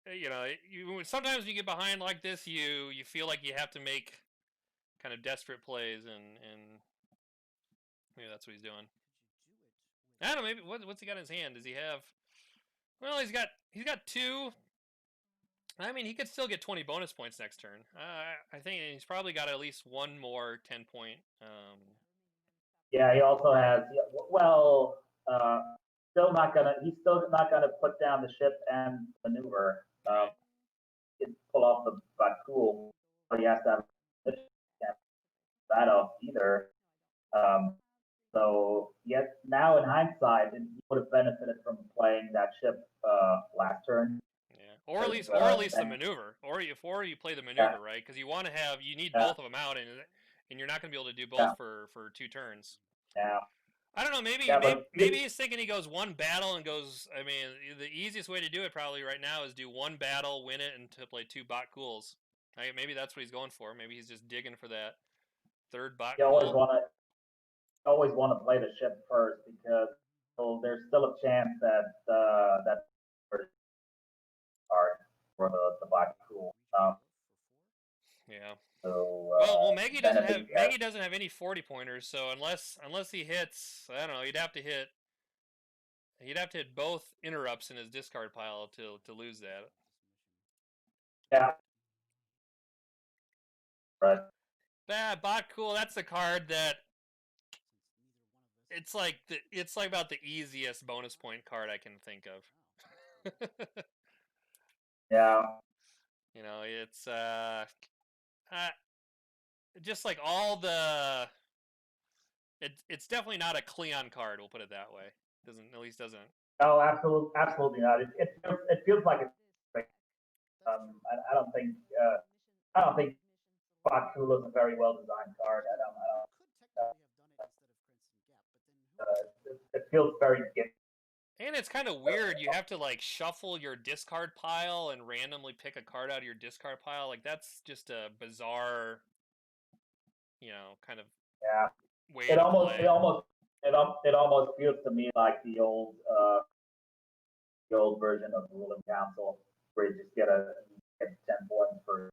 S1: sometimes when you get behind like this, you feel like you have to make kind of desperate plays, and maybe that's what he's doing. I don't know. Maybe what's he got in his hand? Does he have? Well, he's got 2. I mean, he could still get 20 bonus points next turn. I think he's probably got at least one more 10-point.
S2: Yeah, he also has. Well, He's still not gonna put down the ship and maneuver.
S1: Right.
S2: He can pull off the Bakul, but he has to have that off either. Um, so yes, now in hindsight, he would have benefited from playing that ship last turn.
S1: Yeah,
S2: Because,
S1: or at least the
S2: then,
S1: maneuver, or you play the
S2: yeah,
S1: maneuver, right? Because you need
S2: yeah,
S1: both of them out, and you're not going to be able to do
S2: yeah,
S1: both for 2 turns.
S2: yeah,
S1: I don't know.
S2: yeah, but
S1: Maybe he's thinking he goes one battle and goes. I mean, the easiest way to do it probably right now is do one battle, win it, and to play 2 bot cools. Maybe that's what he's going for. Maybe he's just digging for that 3rd bot
S2: you
S1: cool.
S2: always want to play the ship first because so there's still a chance that that card for the Bakul.
S1: Yeah.
S2: So
S1: Well,
S2: then at least
S1: Maggie doesn't have any 40 pointers, so unless he hits, I don't know, he'd have to hit both interrupts in his discard pile to lose that.
S2: yeah, right.
S1: Bot cool. That's the card that it's like about the easiest bonus point card I can think of.
S2: Yeah,
S1: It's uh just like all the it's definitely not a Cleon card. We'll put it that way. Doesn't
S2: No, absolutely not. It feels like it's. I don't think. I don't think Bakula is a very well designed card. I don't. I don't. It feels very gimmicky.
S1: And it's kind of weird. You have to like shuffle your discard pile and randomly pick a card out of your discard pile. Like that's just a bizarre, kind of
S2: Yeah.
S1: way
S2: It
S1: to
S2: almost.
S1: play.
S2: It almost feels to me like the old version of the ruling council, where you just get 10 points for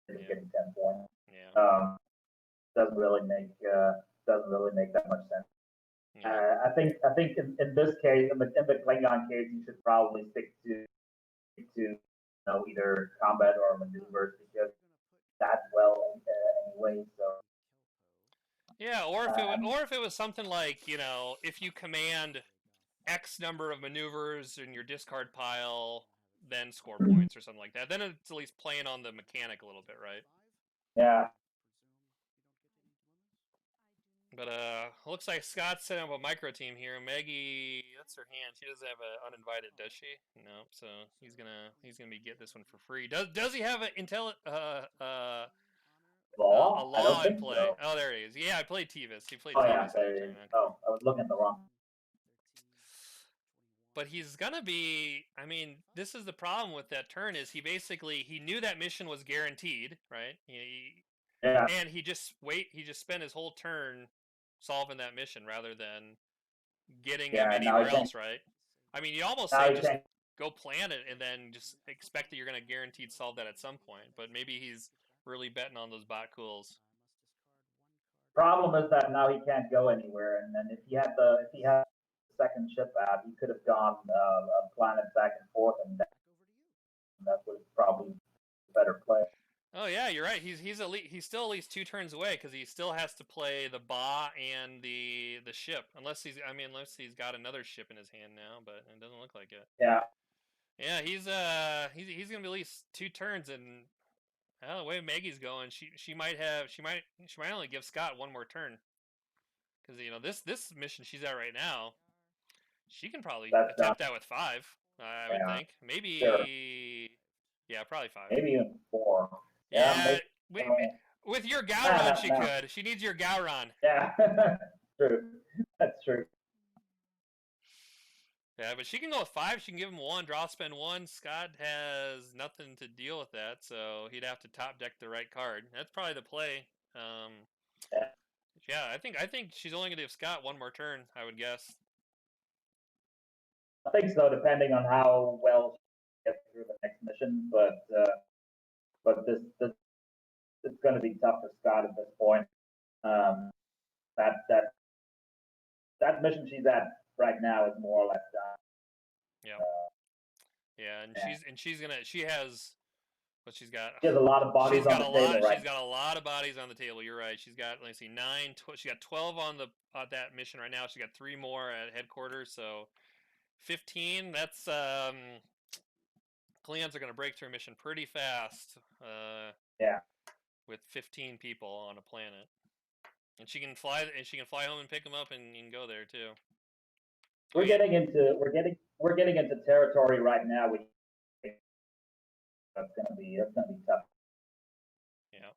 S1: Yeah.
S2: getting 10 points.
S1: Yeah.
S2: Doesn't really make that much sense.
S1: Yeah.
S2: I think in this case, in the Klingon case, you should probably stick to either combat or maneuvers because that's well anyway. So
S1: Yeah, or if it was something like, if you command X number of maneuvers in your discard pile, then score points or something like that. Then it's at least playing on the mechanic a little bit, right?
S2: yeah,
S1: But looks like Scott's setting up a micro team here. Maggie, that's her hand. She doesn't have an uninvited, does she? No. So he's gonna be get this one for free. Does he have a
S2: law. I don't
S1: law in
S2: think
S1: play?
S2: so.
S1: Oh, there he is. Yeah, I played Tevis. He played
S2: Oh yeah,
S1: Tevis that turn. Okay.
S2: oh, I was looking at the wrong.
S1: But he's gonna be. I mean, this is the problem with that turn is he knew that mission was guaranteed, right?
S2: Yeah,
S1: And he just spent his whole turn solving that mission rather than getting him
S2: yeah.
S1: anywhere else, right? I mean, you almost
S2: Now
S1: say
S2: he
S1: just
S2: can't.
S1: go plan it and then just expect that you're going to guaranteed solve that at some point. But maybe he's really betting on those bot cools.
S2: Problem is that now he can't go anywhere, and then if he had the second ship out, he could have gone a planet back and forth, and that was probably a better play.
S1: Oh yeah, you're right. He's still at least 2 turns away because he still has to play the ba and the ship. Unless he's got another ship in his hand now, but it doesn't look like it.
S2: Yeah.
S1: Yeah, he's gonna be at least 2 turns, and the way Maggie's going, she might only give Scott one more turn because this mission she's at right now, she can probably
S2: That's
S1: attempt that with 5. I would
S2: yeah.
S1: think maybe,
S2: Sure.
S1: yeah, probably 5.
S2: Maybe even 4. Yeah,
S1: Yeah,
S2: maybe.
S1: with your Gowron, she
S2: No.
S1: could. She needs your Gowron.
S2: Yeah, true. That's true.
S1: Yeah, but she can go with 5. She can give him 1, draw, spend 1. Scott has nothing to deal with that, so he'd have to top deck the right card. That's probably the play.
S2: Yeah.
S1: Yeah, I think she's only gonna give Scott one more turn. I would guess.
S2: I think so, depending on how well she gets through the next mission. But this it's going to be tough for Scott at this point. Um, that mission she's at right now is more or less done.
S1: Yeah. Yeah, and
S2: Yeah.
S1: she has what she's got.
S2: She has a lot of bodies on the table, right?
S1: She's got a lot of bodies on the table. You're right. She's got let's see, 9. She got 12 on that mission right now. She got 3 more at headquarters, so 15. That's Klingons are going to break through a mission pretty fast.
S2: Yeah.
S1: With 15 people on a planet, and she can fly home and pick them up and go there too.
S2: We're getting into territory right now. That's gonna be tough.
S1: Yeah.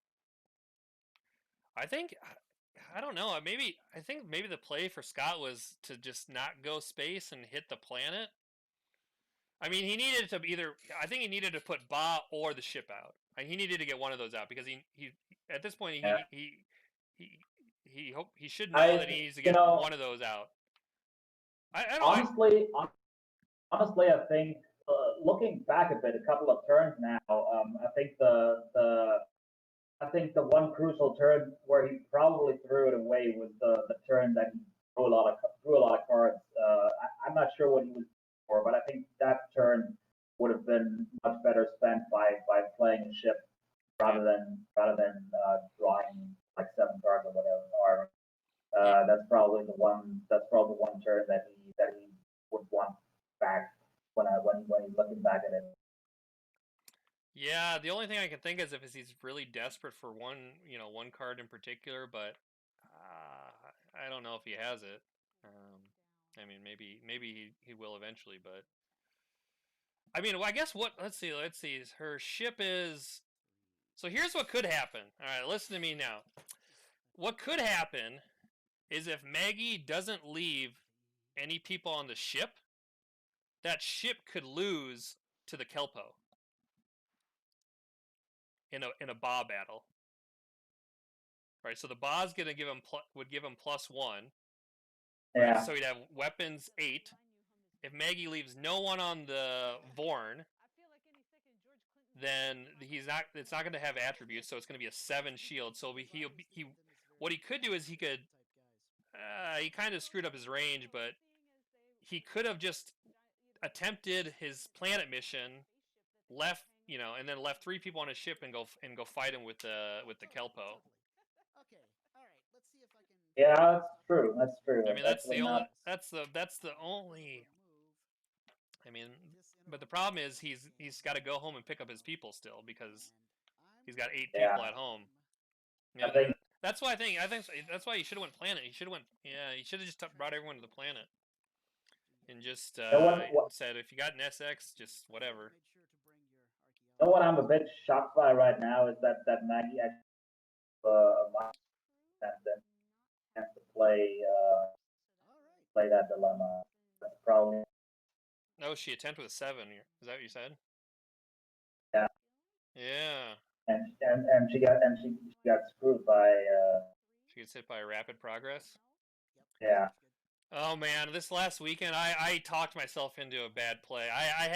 S1: I don't know. I think maybe the play for Scott was to just not go space and hit the planet. I mean, he needed to I think he needed to put Ba or the ship out. He needed to get one of those out because he at this point he should know that he needs to get one of those out. I don't
S2: honestly, I think looking back a bit, a couple of turns now, I think the one crucial turn where he probably threw it away was the turn that he drew a lot of cards. I'm not sure what he was for, but I think that turn would have been much better spent by playing a ship rather than drawing like 7 cards or whatever. That's probably the one turn that he would want back when he's looking back at it.
S1: Yeah, the only thing I can think is if he's really desperate for one card in particular, but I don't know if he has it. I mean, maybe he will eventually, but I mean, well, I guess what? Let's see. Her ship is. So here's what could happen. All right, listen to me now. What could happen is if Maggie doesn't leave any people on the ship, that ship could lose to the Kelpo in a Ba battle. Right, so the Ba's gonna would give him +1. Right,
S2: Yeah.
S1: so he'd have weapons 8. If Maggie leaves no one on the Vorn, then he's not. It's not going to have attributes, so it's going to be a 7 shield. So what he could do is he could. He kind of screwed up his range, but he could have just attempted his planet mission, left, and then left 3 people on his ship and go fight him with the Kelpo.
S3: Okay, all right. Let's see if I can.
S2: Yeah, that's true. That's true.
S1: I mean,
S2: That's
S1: that's
S2: actually
S1: the only.
S2: not.
S1: That's the only. I mean, but the problem is he's got to go home and pick up his people still because he's got 8
S2: Yeah.
S1: people at home.
S2: I
S1: Yeah,
S2: think.
S1: that's why I think that's why he should have went planet. He should have went. Yeah, he should have just brought everyone to the planet and just
S2: You know what?
S1: said if you got an SX, just whatever.
S2: You know what I'm a bit shocked by right now is that Maggie actually has to play that dilemma. That's probably
S1: No, she attempted with 7. Is that what you said?
S2: yeah.
S1: Yeah.
S2: And she got screwed by
S1: She gets hit by rapid progress.
S2: yeah.
S1: Oh man, this last weekend I talked myself into a bad play. I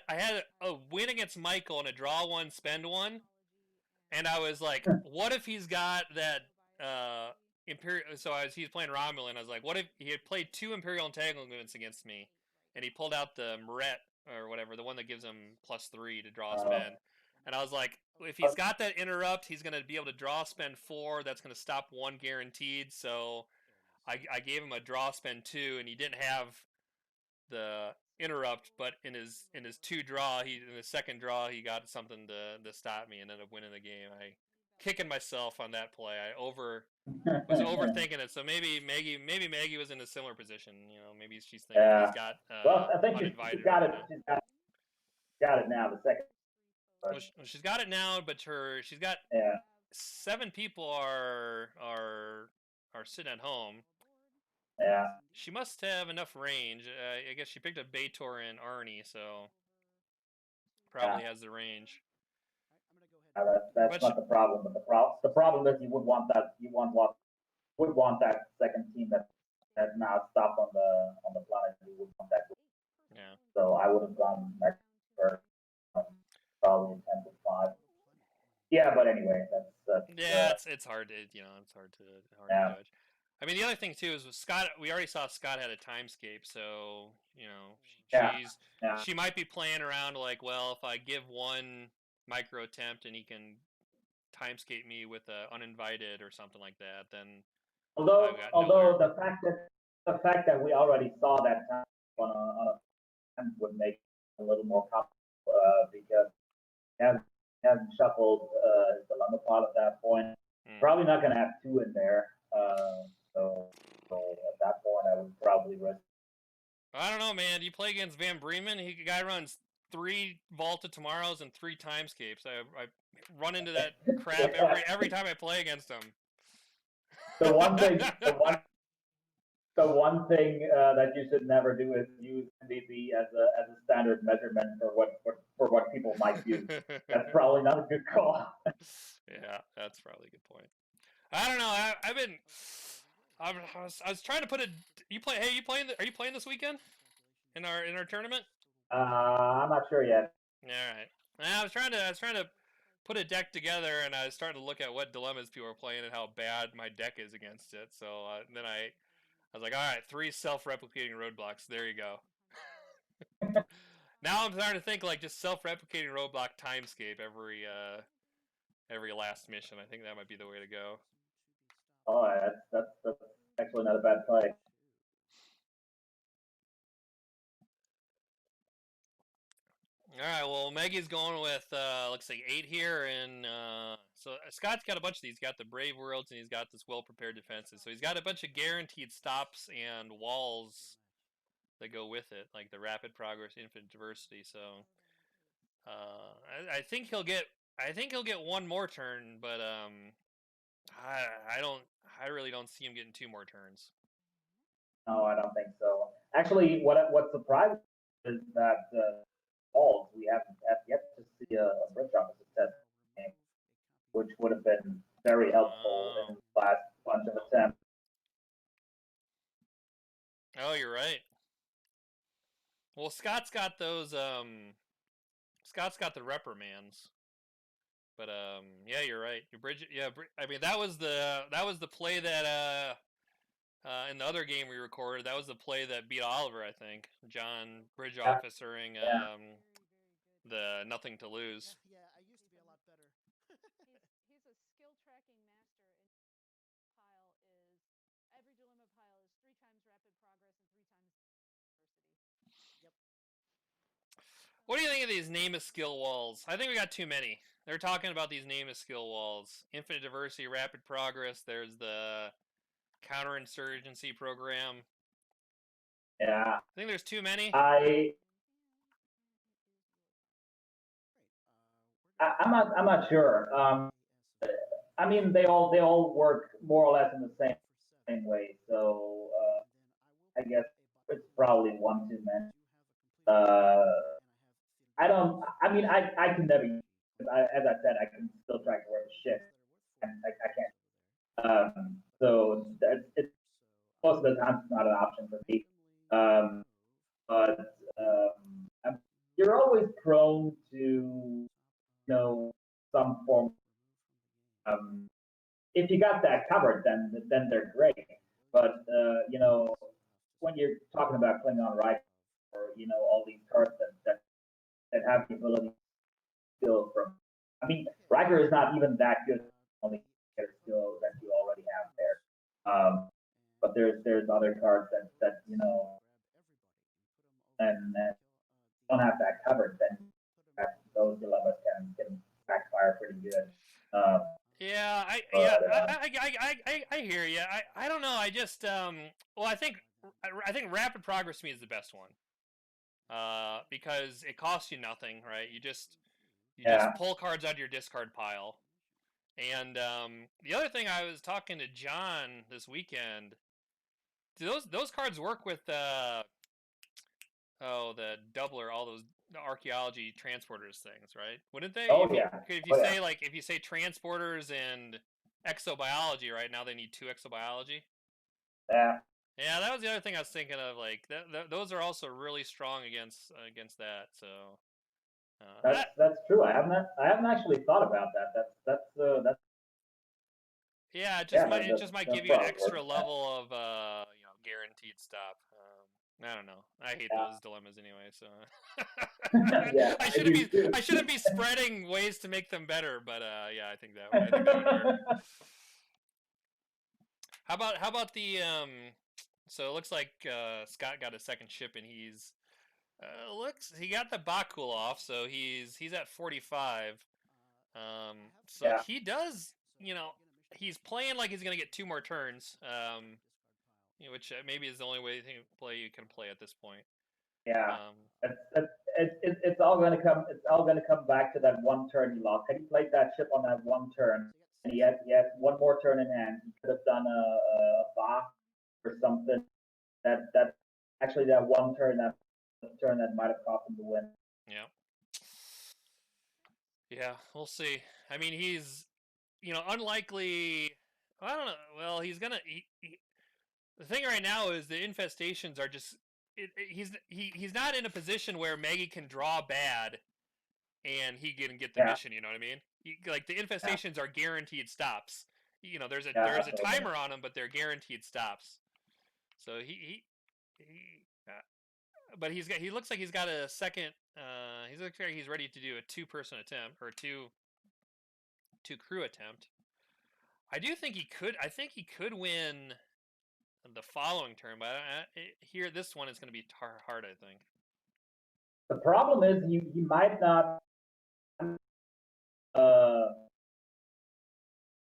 S1: had a win against Michael and a draw 1, spend 1, and I was like, what if he's got that Imperial? So he's playing Romulan. I was like, what if he had played 2 Imperial entanglements against me, and he pulled out the Moret or whatever, the one that gives him +3 to draw spend. And I was like, if he's got that interrupt, he's going to be able to draw spend 4. That's going to stop 1 guaranteed. So I gave him a draw spend 2, and he didn't have the interrupt, but in his 2 draw, in his second draw he got something to stop me and ended up winning the game. I kicking myself on that play. I was overthinking it. So maybe Maggie was in a similar position. Maybe she's thinking
S2: Yeah.
S1: he's got
S2: Well, I think
S1: uninvited.
S2: she's got it. She's got it now. The second.
S1: Well, she's got it now, but she's got
S2: Yeah.
S1: 7 people are sitting at home.
S2: Yeah.
S1: She must have enough range. I guess she picked up Baitor and Arnie, so probably has the range.
S2: That's not the problem. But the problem is you would want that. Would want that second team that now stopped on the planet. You would want that.
S1: Yeah.
S2: So I would have gone next first, probably 10-5. Yeah, but anyway, that's
S1: yeah. It's hard to it's hard to judge. I mean, the other thing too is with Scott. We already saw Scott had a timescape, so she might be playing around like, well, if I give 1 micro attempt and he can timescape me with a uninvited or something like that, then
S2: although the fact that we already saw that time on a would make it a little more complicated because he hasn't shuffled his dilemma pot at that point. Probably not going to have 2 in there. So at that point, I would probably risk.
S1: I don't know, man. Do you play against Van Bremen? Guy runs 3 Volta Tomorrows and 3 timescapes. I run into that crap every time I play against him.
S2: The one thing that you should never do is use MVP as a standard measurement for what people might use. That's probably not a good call.
S1: Yeah, that's probably a good point. I don't know. I was trying to put it. Are you playing this weekend in our tournament?
S2: I'm not sure yet.
S1: All right. I was trying to put a deck together, and I was starting to look at what dilemmas people are playing and how bad my deck is against it. So then I was like, all right, 3 self-replicating roadblocks. There you go. Now I'm starting to think like just self-replicating roadblock timescape every last mission. I think that might be the way to go.
S2: Oh, that's actually not a bad play.
S1: All right, well, Maggie's going with looks like 8 here and So Scott's got a bunch of these. He's got the Brave Worlds, and he's got this well-prepared defenses. So he's got a bunch of guaranteed stops and walls that go with it, like the rapid progress, infinite diversity. So I think he'll get. I think he'll get one more turn, but I don't. I really don't see him getting two more turns.
S2: No, I don't think so. Actually, what surprised me is that balls we have yet to see a bridge opposite set game, which would have been very helpful in the last bunch of attempts.
S1: Oh, you're right. Well, Scott's got those. Scott's got the reprimands. But yeah, you're right. Your bridge, yeah. I mean, that was the play that in the other game we recorded. That was the play that beat Oliver, I think. John bridge
S2: Yeah,
S1: officering
S2: yeah.
S1: the nothing to lose.
S3: Yeah, I used to be a lot better.
S4: He's a skill tracking master. In pile is every dilemma pile is 3 times rapid progress and 3 times diversity.
S3: Yep.
S1: What do you think of these name a skill walls? I think we got too many. They're talking about these name a skill walls. Infinite diversity, rapid progress. There's the counterinsurgency program.
S2: Yeah.
S1: I think there's too many.
S2: I'm not sure. I mean, they all work more or less in the same way. So I guess it's probably one too many. I don't. I mean, I can never. As I said, I can still track where the shit, and I can't. So it's most of the time it's not an option for me. But you're always prone to some form. If you got that covered, then they're great. But when you're talking about Klingon right, or all these cards that have the ability to steal from. I mean, Riker is not even that good. Only get a skill that you already have there. But there's other cards that and don't have that covered, then those dilemmas can backfire pretty good.
S1: Yeah, I hear you. I don't know. I just well, I think rapid progress to me is the best one. Because it costs you nothing, right? You just pull cards out of your discard pile. And the other thing, I was talking to John this weekend. Do those cards work with the doubler, all those archaeology transporters things, right? Wouldn't they?
S2: Oh,
S1: If you say if you say transporters and exobiology, right now they need 2 exobiology.
S2: Yeah.
S1: Yeah, that was the other thing I was thinking of. Like those are also really strong against that. So
S2: that's true. I haven't actually thought about that. That's
S1: yeah, it just might give you an extra level of guaranteed stop. I don't know. I hate those dilemmas anyway. So
S2: yeah,
S1: I shouldn't be spreading ways to make them better. But yeah, I think that would work. How about the So it looks like Scott got a second ship, and he got the Bakul off, so he's at 45. So he does, he's playing like he's gonna get 2 more turns. Which maybe is the only play you can play at this point.
S2: Yeah. It's all gonna come. It's all gonna come back to that one turn he lost. Had he played that ship on that one turn, and he had one more turn in hand, he could have done a box or something. That actually that one turn that might have cost him the win.
S1: Yeah. Yeah, we'll see. I mean, he's unlikely. I don't know. Well, he's gonna. The thing right now is the infestations are just. He's not in a position where Maggie can draw bad, and he can get the mission. You know what I mean? Like the infestations are guaranteed stops. There's a timer on them, but they're guaranteed stops. So but he looks like he's got a second. He looks like he's ready to do a 2-person attempt or two crew attempt. I do think he could. I think he could win the following turn, but here this one is going to be hard. I think.
S2: The problem is he might not.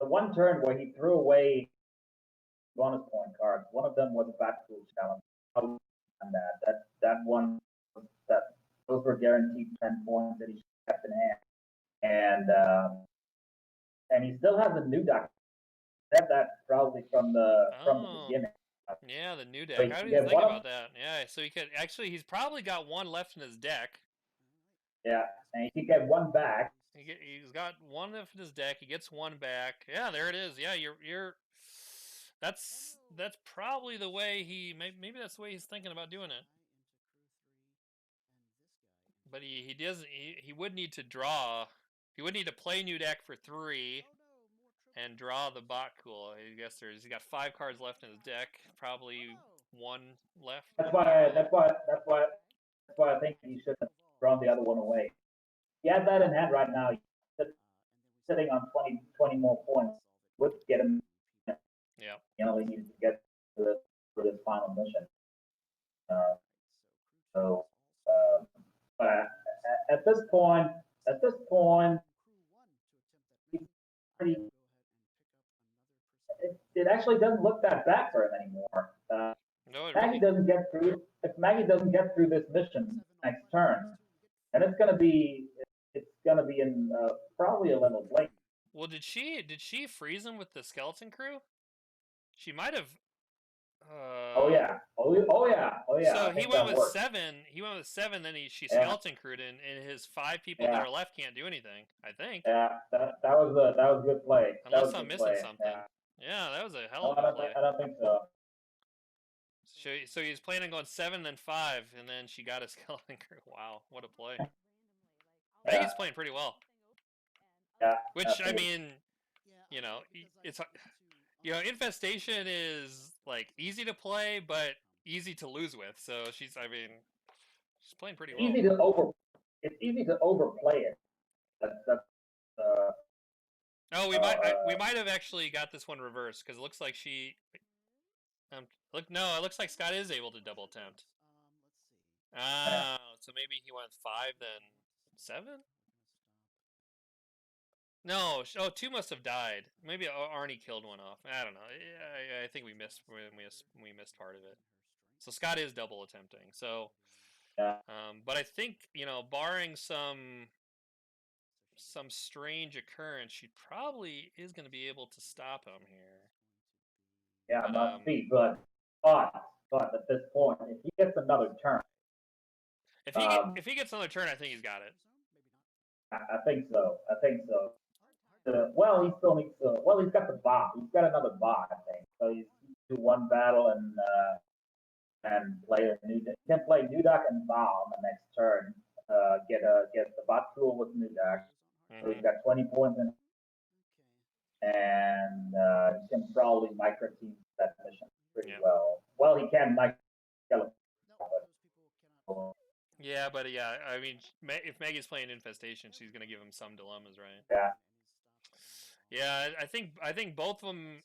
S2: one turn where he threw away bonus point cards. One of them was a backfield challenge. And that one that those were guaranteed 10 points that he kept in hand, and he still has a new deck. Said that probably from the beginning.
S1: Yeah, the new
S2: So
S1: deck. How do you think about that? Yeah, so he could actually. He's probably got one left in his deck.
S2: Yeah, and he could get one back.
S1: He's got one left in his deck. He gets one back. Yeah, there it is. Yeah, you're. That's probably the way maybe that's the way he's thinking about doing it. But he doesn't. He would need to draw. He would need to play new deck for 3, and draw the bot cool. I guess he's got 5 cards left in his deck. Probably 1 left.
S2: That's why I think he should have thrown the other one away. He has that in hand right now. He's sitting on 20 more points. Would get him.
S1: Yeah.
S2: He only needed to get for this final mission. But at this point, it actually doesn't look that bad for him anymore.
S1: No,
S2: Maggie doesn't get through. If Maggie doesn't get through this mission next turn, and it's gonna be in probably a little late.
S1: Well, did she freeze him with the skeleton crew? She might have.
S2: Oh yeah.
S1: So he went with 7. He went with 7. Then she skeleton crewed, and his 5 people that are left can't do anything. I think.
S2: Yeah, that was a good play.
S1: Unless I'm missing something. Yeah, that was a hell of a play.
S2: I don't think so.
S1: So he's planning on going 7, then 5, and then she got a skeleton crew. Wow, what a play! Maggie's playing pretty well.
S2: Yeah.
S1: Which I mean, it's Infestation is like easy to play, but easy to lose with. So she's playing pretty well.
S2: It's easy to overplay it.
S1: We might have actually got this one reversed because it looks like she. It looks like Scott is able to double attempt. So maybe he went 5 then 7. No, 2 must have died. Maybe Arnie killed one off. I don't know. I think we missed part of it. So Scott is double attempting. So, but I think barring some strange occurrence, she probably is going to be able to stop him here.
S2: Yeah, must be, but at this point, if he gets another turn,
S1: if he gets another turn, I think he's got it.
S2: I think so. Well, he still needs to. Well, he's got the bot. He's got another bot, I think. So he's do one battle and play a new. He can play Nudak and Ba on the next turn. Get the bot tool with Nudak. So he's got 20 points in, and he can probably micro team that mission pretty well. Well, he can micro.
S1: Yeah, but I mean, if Maggie's playing Infestation, she's going to give him some dilemmas, right?
S2: Yeah.
S1: Yeah, I think both of them.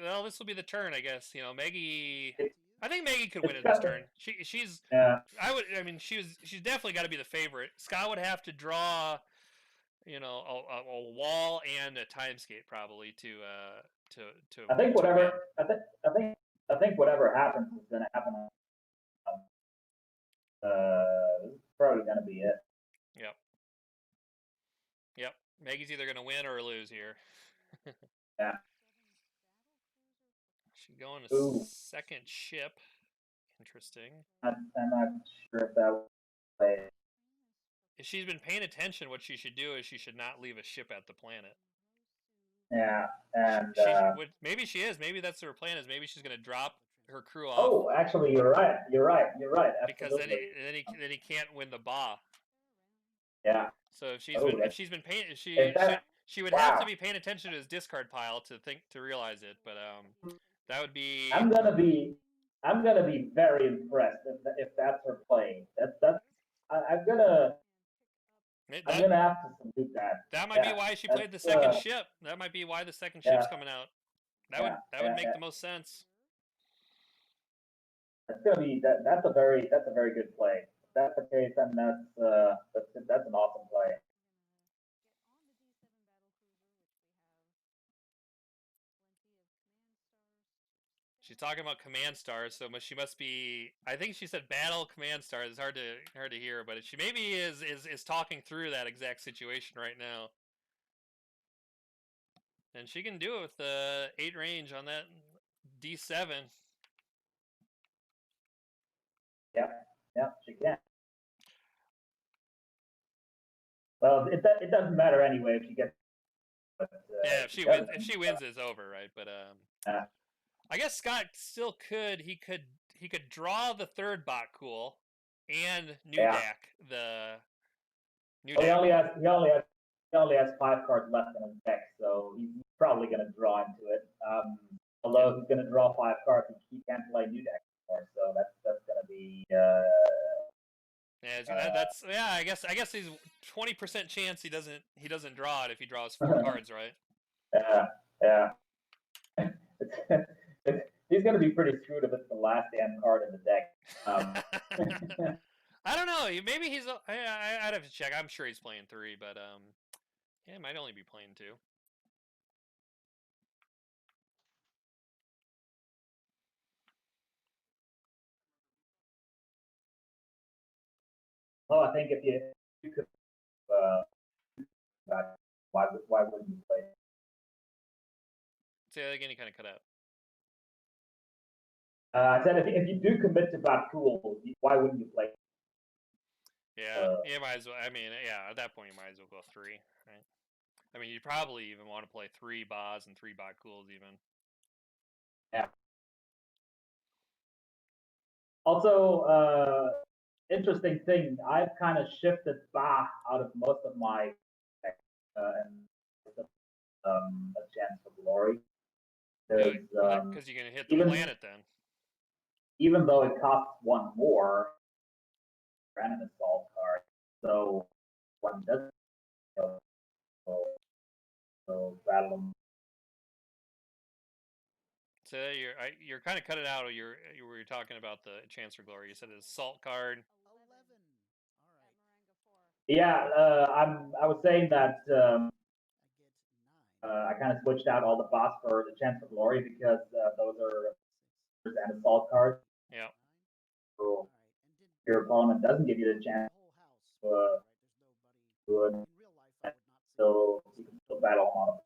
S1: Well, this will be the turn, I guess. Maggie. I think Maggie could win it this turn. She's.
S2: Yeah.
S1: She's definitely got to be the favorite. Scott would have to draw, a wall and a timescape probably to.
S2: I think whatever. I think whatever happens is going to happen. This is probably going to be it.
S1: Yep. Maggie's either going to win or lose here.
S2: Yeah.
S1: She's going to second ship. Interesting.
S2: I'm not sure if that was.
S1: If she's been paying attention, what she should do is she should not leave a ship at the planet.
S2: Yeah, and
S1: maybe she is. Maybe that's her plan. Is maybe she's going to drop her crew off.
S2: Oh, actually, you're right. Absolutely.
S1: Because then he can't win the Ba.
S2: Yeah.
S1: So if she's been paying, she would have to be paying attention to his discard pile to realize it. But that would be.
S2: I'm gonna be very impressed if that's her play. I'm gonna have to salute that.
S1: That might be why she played the second ship. That might be why the second ship's coming out. That would make the most sense.
S2: That's gonna be that's a very good play. If that's the case, then that's an awesome play.
S1: She's talking about command stars, so she must be. I think she said battle command stars. It's hard to hear, but she maybe is talking through that exact situation right now. And she can do it with the 8 range on that D7.
S2: Yeah, she can. Well, it doesn't matter anyway if she gets. But,
S1: Yeah, if she wins, it's over, right? But
S2: uh,
S1: I guess Scott still could. He could draw the third bot cool and new
S2: Yeah.
S1: deck the new
S2: well,
S1: deck.
S2: he only has 5 cards left in his deck, so he's probably going to draw into it. Although he's going to draw 5 cards, he can't play new deck anymore, so that's going to be.
S1: Yeah, that's I guess he's 20% chance he doesn't draw it if he draws 4 cards, right?
S2: Yeah. He's going to be pretty screwed if it's the last damn card in the deck.
S1: I don't know. Maybe he's. I'd have to check. I'm sure he's playing 3, but yeah, it might only be playing 2.
S2: Well, I think if you could, why wouldn't you play?
S1: Say that again. You kind of cut out.
S2: I said if you do commit to Bakul, why wouldn't you play?
S1: Yeah, you might as well. I mean, yeah, at that point you might as well go 3, right? I mean, you probably even want to play 3 Bas and 3 Bot Cools even.
S2: Yeah. Also, interesting thing, I've kind of shifted Ba out of most of my and a chance for glory.
S1: Because you're gonna hit the planet then.
S2: Even though it costs 1 more, and an assault card, so one doesn't so battle them.
S1: So you're kind of cut it out. You were talking about the Chance for Glory. You said it's assault card.
S3: 11. All right.
S2: Yeah, I was saying that
S3: I get 9.
S2: I kind of switched out all the bots for the Chance for Glory because those are an assault cards.
S1: Yeah.
S2: So your opponent doesn't give you the chance to so you can still battle on them.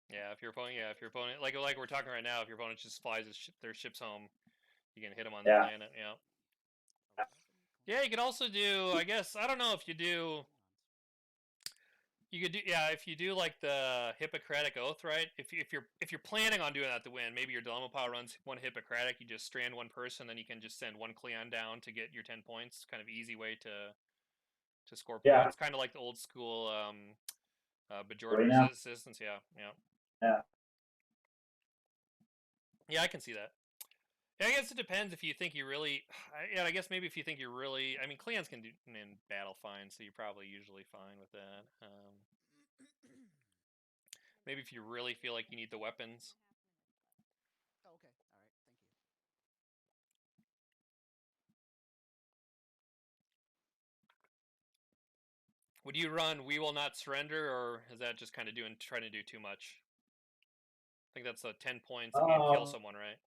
S1: Yeah, if your opponent, like we're talking right now, if your opponent just flies their ships home, you can hit them on the planet. Yeah. Yeah, you could also do. I guess I don't know if you do. You could do, yeah, if you do like the Hippocratic Oath, right? If you're planning on doing that to win, maybe your Dilemma Pile runs 1 Hippocratic, you just strand 1 person, then you can just send 1 Cleon down to get your 10 points. Kind of easy way to score points. Kind of like the old school Bajordan resistance. Yeah. Yeah, I can see that. Yeah, I guess it depends if you think you really. Yeah, I guess maybe if you think you're really. I mean, Cleons can do in battle fine, so you're probably usually fine with that. Maybe if you really feel like you need the weapons.
S3: Oh, okay. All right. Thank you.
S1: Would you run We Will Not Surrender, or is that just kind of trying to do too much? I think that's 10 points if you can kill someone, right?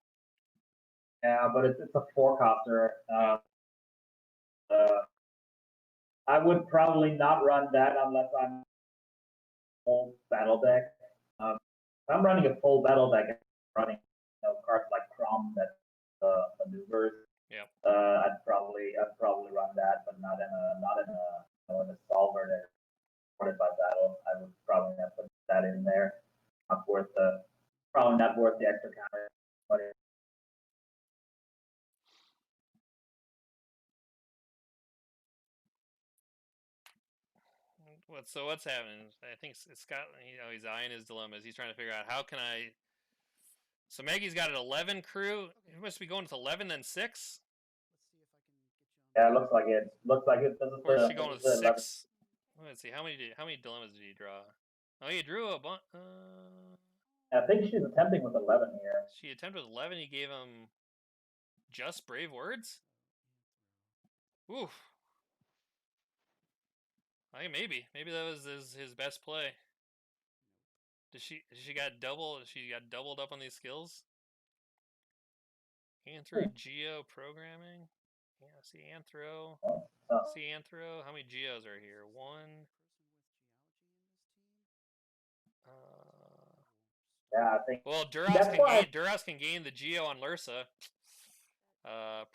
S2: Yeah, but it's a forecaster. I would probably not run that unless I'm full battle deck. If I'm running a full battle deck, I'm running cards like Crom that maneuvers.
S1: Yeah.
S2: I'd probably run that, but not in a solver that's supported by battle. I would probably not put that in there. Probably not worth the extra counter. But
S1: what's happening? I think Scott. He's eyeing his dilemmas. He's trying to figure out how can I. So Maggie's got an 11 crew.
S3: Okay.
S1: It must be going with 11 then 6.
S3: Let's see if I can get you on.
S2: yeah, it looks like it. Looks like it.
S1: Or is she going with 6? Let's see. How many dilemmas did he draw? Oh, he drew a bunch.
S2: I think she's attempting with 11 here.
S1: She attempted with 11. He gave him just brave words. Oof. I think maybe that was his best play. She got doubled up on these skills? Anthro Geo programming. Yeah, see Anthro. See Anthro. How many Geos are here? One.
S2: Yeah, I think
S1: Well,
S2: that's why.
S1: Duras can gain the Geo on Lursa.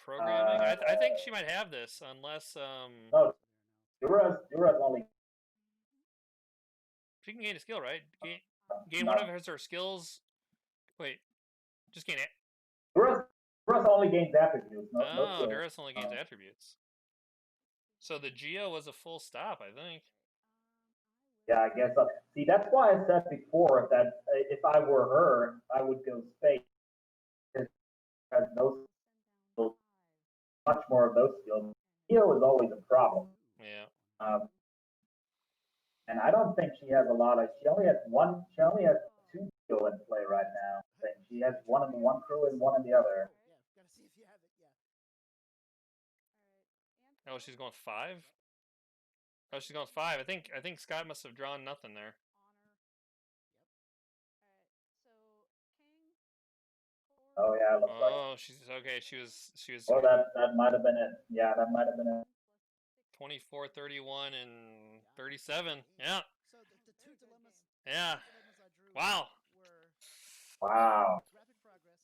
S1: Programming. I think she might have this unless
S2: No, Dura's only.
S1: she can gain a skill, right? Gain
S2: No,
S1: one of her skills. Wait, just gain it.
S2: Dura's only gains attributes. No
S1: Oh,
S2: skill.
S1: Duras only gains attributes. So the Geo was a full stop, I think.
S2: Yeah, I guess so. See, that's why I said before that if I were her, I would go space because those skills, much more of those skills. Skill is always a problem.
S1: Yeah.
S2: And I don't think she has a lot of. She only has one. She only has two skill in play right now. I think she has one in the one crew and one in the other.
S3: Yeah, gotta see if you have it. Yeah.
S1: Oh, she's going 5. Oh, she's going 5. I think Scott must have drawn nothing there.
S2: Oh yeah, it looks like.
S1: Oh, she's okay. She was.
S2: Oh, that might have been it. Yeah, that might have been it.
S1: 24, 31, and 37. Yeah.
S3: So the two dilemmas.
S1: Yeah.
S3: I drew
S1: Wow.
S3: were
S2: Wow.
S3: rapid progress.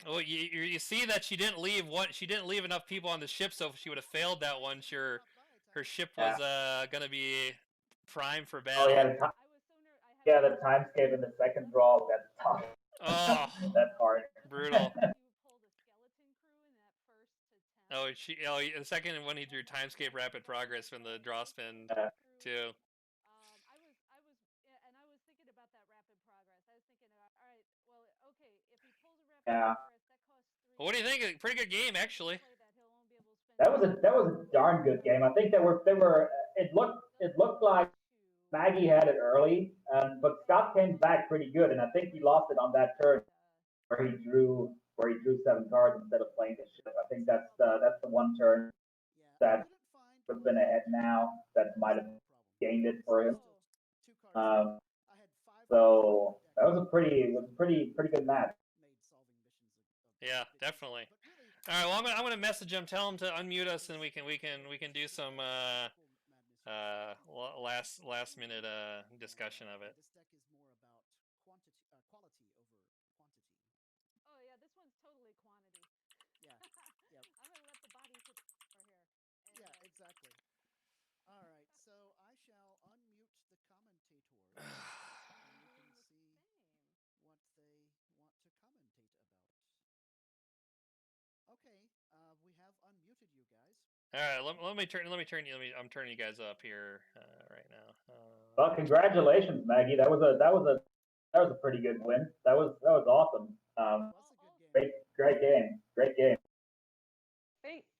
S1: Well, you see that she didn't leave enough people on the ship, so if she would have failed that one, sure, her ship was gonna be prime for battle.
S2: Oh yeah, the timescape in the second draw. That's tough.
S1: Oh,
S2: that's hard.
S1: Brutal. Oh, the second one he drew timescape rapid progress from the draw spin too.
S2: Yeah.
S1: Well, what do you think? Pretty good game, actually.
S2: That was a darn good game. I think it looked like Maggie had it early, but Scott came back pretty good, and I think he lost it on that turn where he drew 7 cards instead of playing the ship. I think that's the one turn that would have been ahead now that might have gained it for him. So that was a pretty good match.
S1: Yeah, definitely. All right, well, I'm gonna message him, tell him to unmute us, and we can do some last minute discussion of it.
S3: This deck is more about quality over quantity.
S4: Oh yeah, this one's totally quantity.
S3: Yeah. Yep.
S4: I'm gonna let the bodies hit the floor here.
S3: Yeah, exactly. All right, so I shall unmute the commentators, and you can see what they want to commentate about. Okay, we have unmuted you guys.
S1: All right, let me turn you. I'm turning you guys up here right now.
S2: Well, congratulations, Maggie. That was a pretty good win. That was awesome. Great game.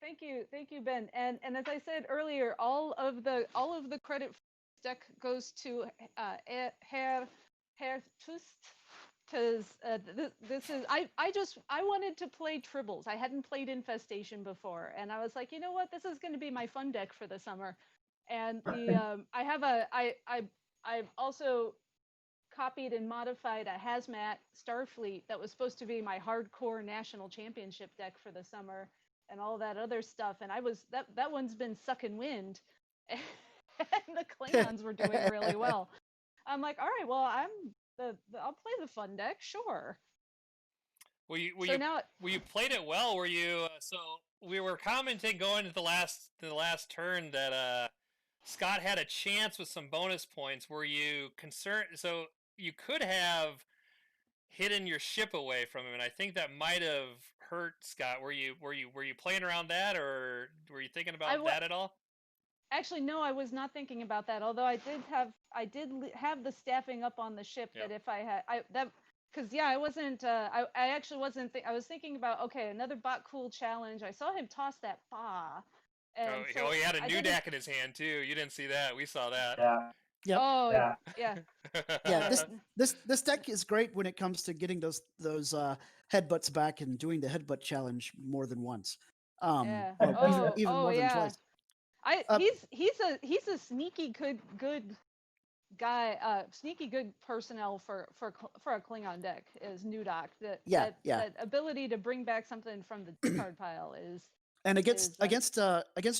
S4: Thank you, Ben. And as I said earlier, all of the credit for this deck goes to Herr Tust, because this is I wanted to play Tribbles. I hadn't played Infestation before, and I was like, you know what, this is going to be my fun deck for the summer. And the I've also copied and modified a Hazmat Starfleet that was supposed to be my hardcore national championship deck for the summer and all that other stuff. And that one's been sucking wind, and the Klingons were doing really well. I'm like, all right, well, I'll play the fun deck, sure.
S1: You played it well? Were you so we were commenting going to the last turn that Scott had a chance with some bonus points. Were you concerned? So you could have hidden your ship away from him, and I think that might have hurt Scott. Were you playing around that, or were you thinking about that at all?
S4: Actually, no, I was not thinking about that. Although I did have the staffing up on the ship that if I had because I wasn't I actually wasn't I was thinking about, okay, another bot cool challenge. I saw him toss that Ba. And
S1: he had a new deck in his hand too. You didn't see that. We saw that.
S2: Yeah.
S3: Yep.
S4: Oh yeah.
S3: Yeah. This deck is great when it comes to getting those headbutts back and doing the headbutt challenge more than once.
S4: Yeah.
S3: Even more than twice.
S4: He's a sneaky good sneaky good personnel for a Klingon deck is Nudok. That
S5: Yeah,
S4: that
S5: yeah.
S4: that ability to bring back something from the discard pile is
S5: And
S4: is
S5: against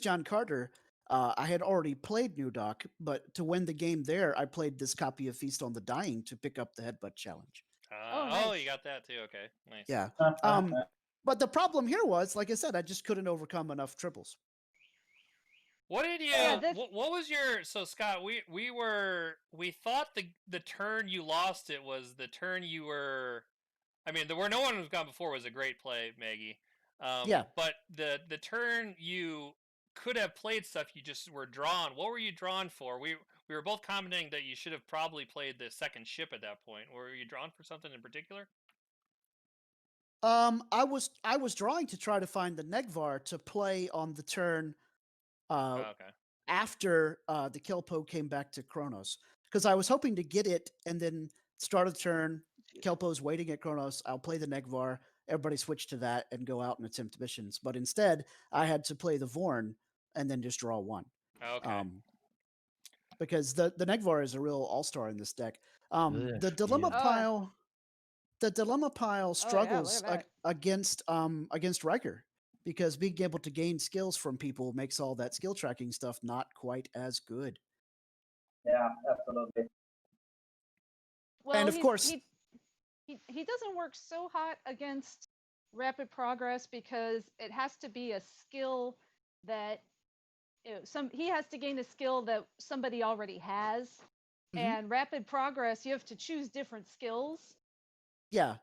S5: John Carter, I had already played New Doc, but to win the game there, I played this copy of Feast on the Dying to pick up the Headbutt challenge.
S4: Oh,
S1: Oh,
S4: nice.
S1: you got that too. Okay, nice.
S5: Yeah. But the problem here was, like I said, I just couldn't overcome enough triples.
S1: What did you?
S4: Yeah, this-
S1: what was your? So Scott, we thought the turn you lost it was the turn you were. I mean, where no one was gone before was a great play, Maggie.
S5: Yeah.
S1: But the turn you could have played stuff, you just were drawn. What were you drawn for? We were both commenting that you should have probably played the second ship at that point. Were you drawn for something in particular?
S5: I was drawing to try to find the Negvar to play on the turn
S1: Oh, okay.
S5: after the Kelpo came back to Kronos, because I was hoping to get it and then start a turn. Kelpo's waiting at Kronos. I'll play the Negvar. Everybody switch to that and go out and attempt missions. But instead, I had to play the Vorn and then just draw one.
S1: Okay.
S5: Because the Negvar is a real all-star in this deck.
S6: Ugh,
S5: The dilemma
S6: yeah.
S5: pile, the dilemma pile struggles
S4: look at
S5: against Riker, because being able to gain skills from people makes all that skill tracking stuff not quite as good.
S2: Yeah, absolutely.
S4: well,
S5: And of course,
S4: he doesn't work so hot against rapid progress because it has to be a skill that he has to gain a skill that somebody already has.
S5: Mhm.
S4: And rapid progress, you have to choose different skills.
S5: yeah.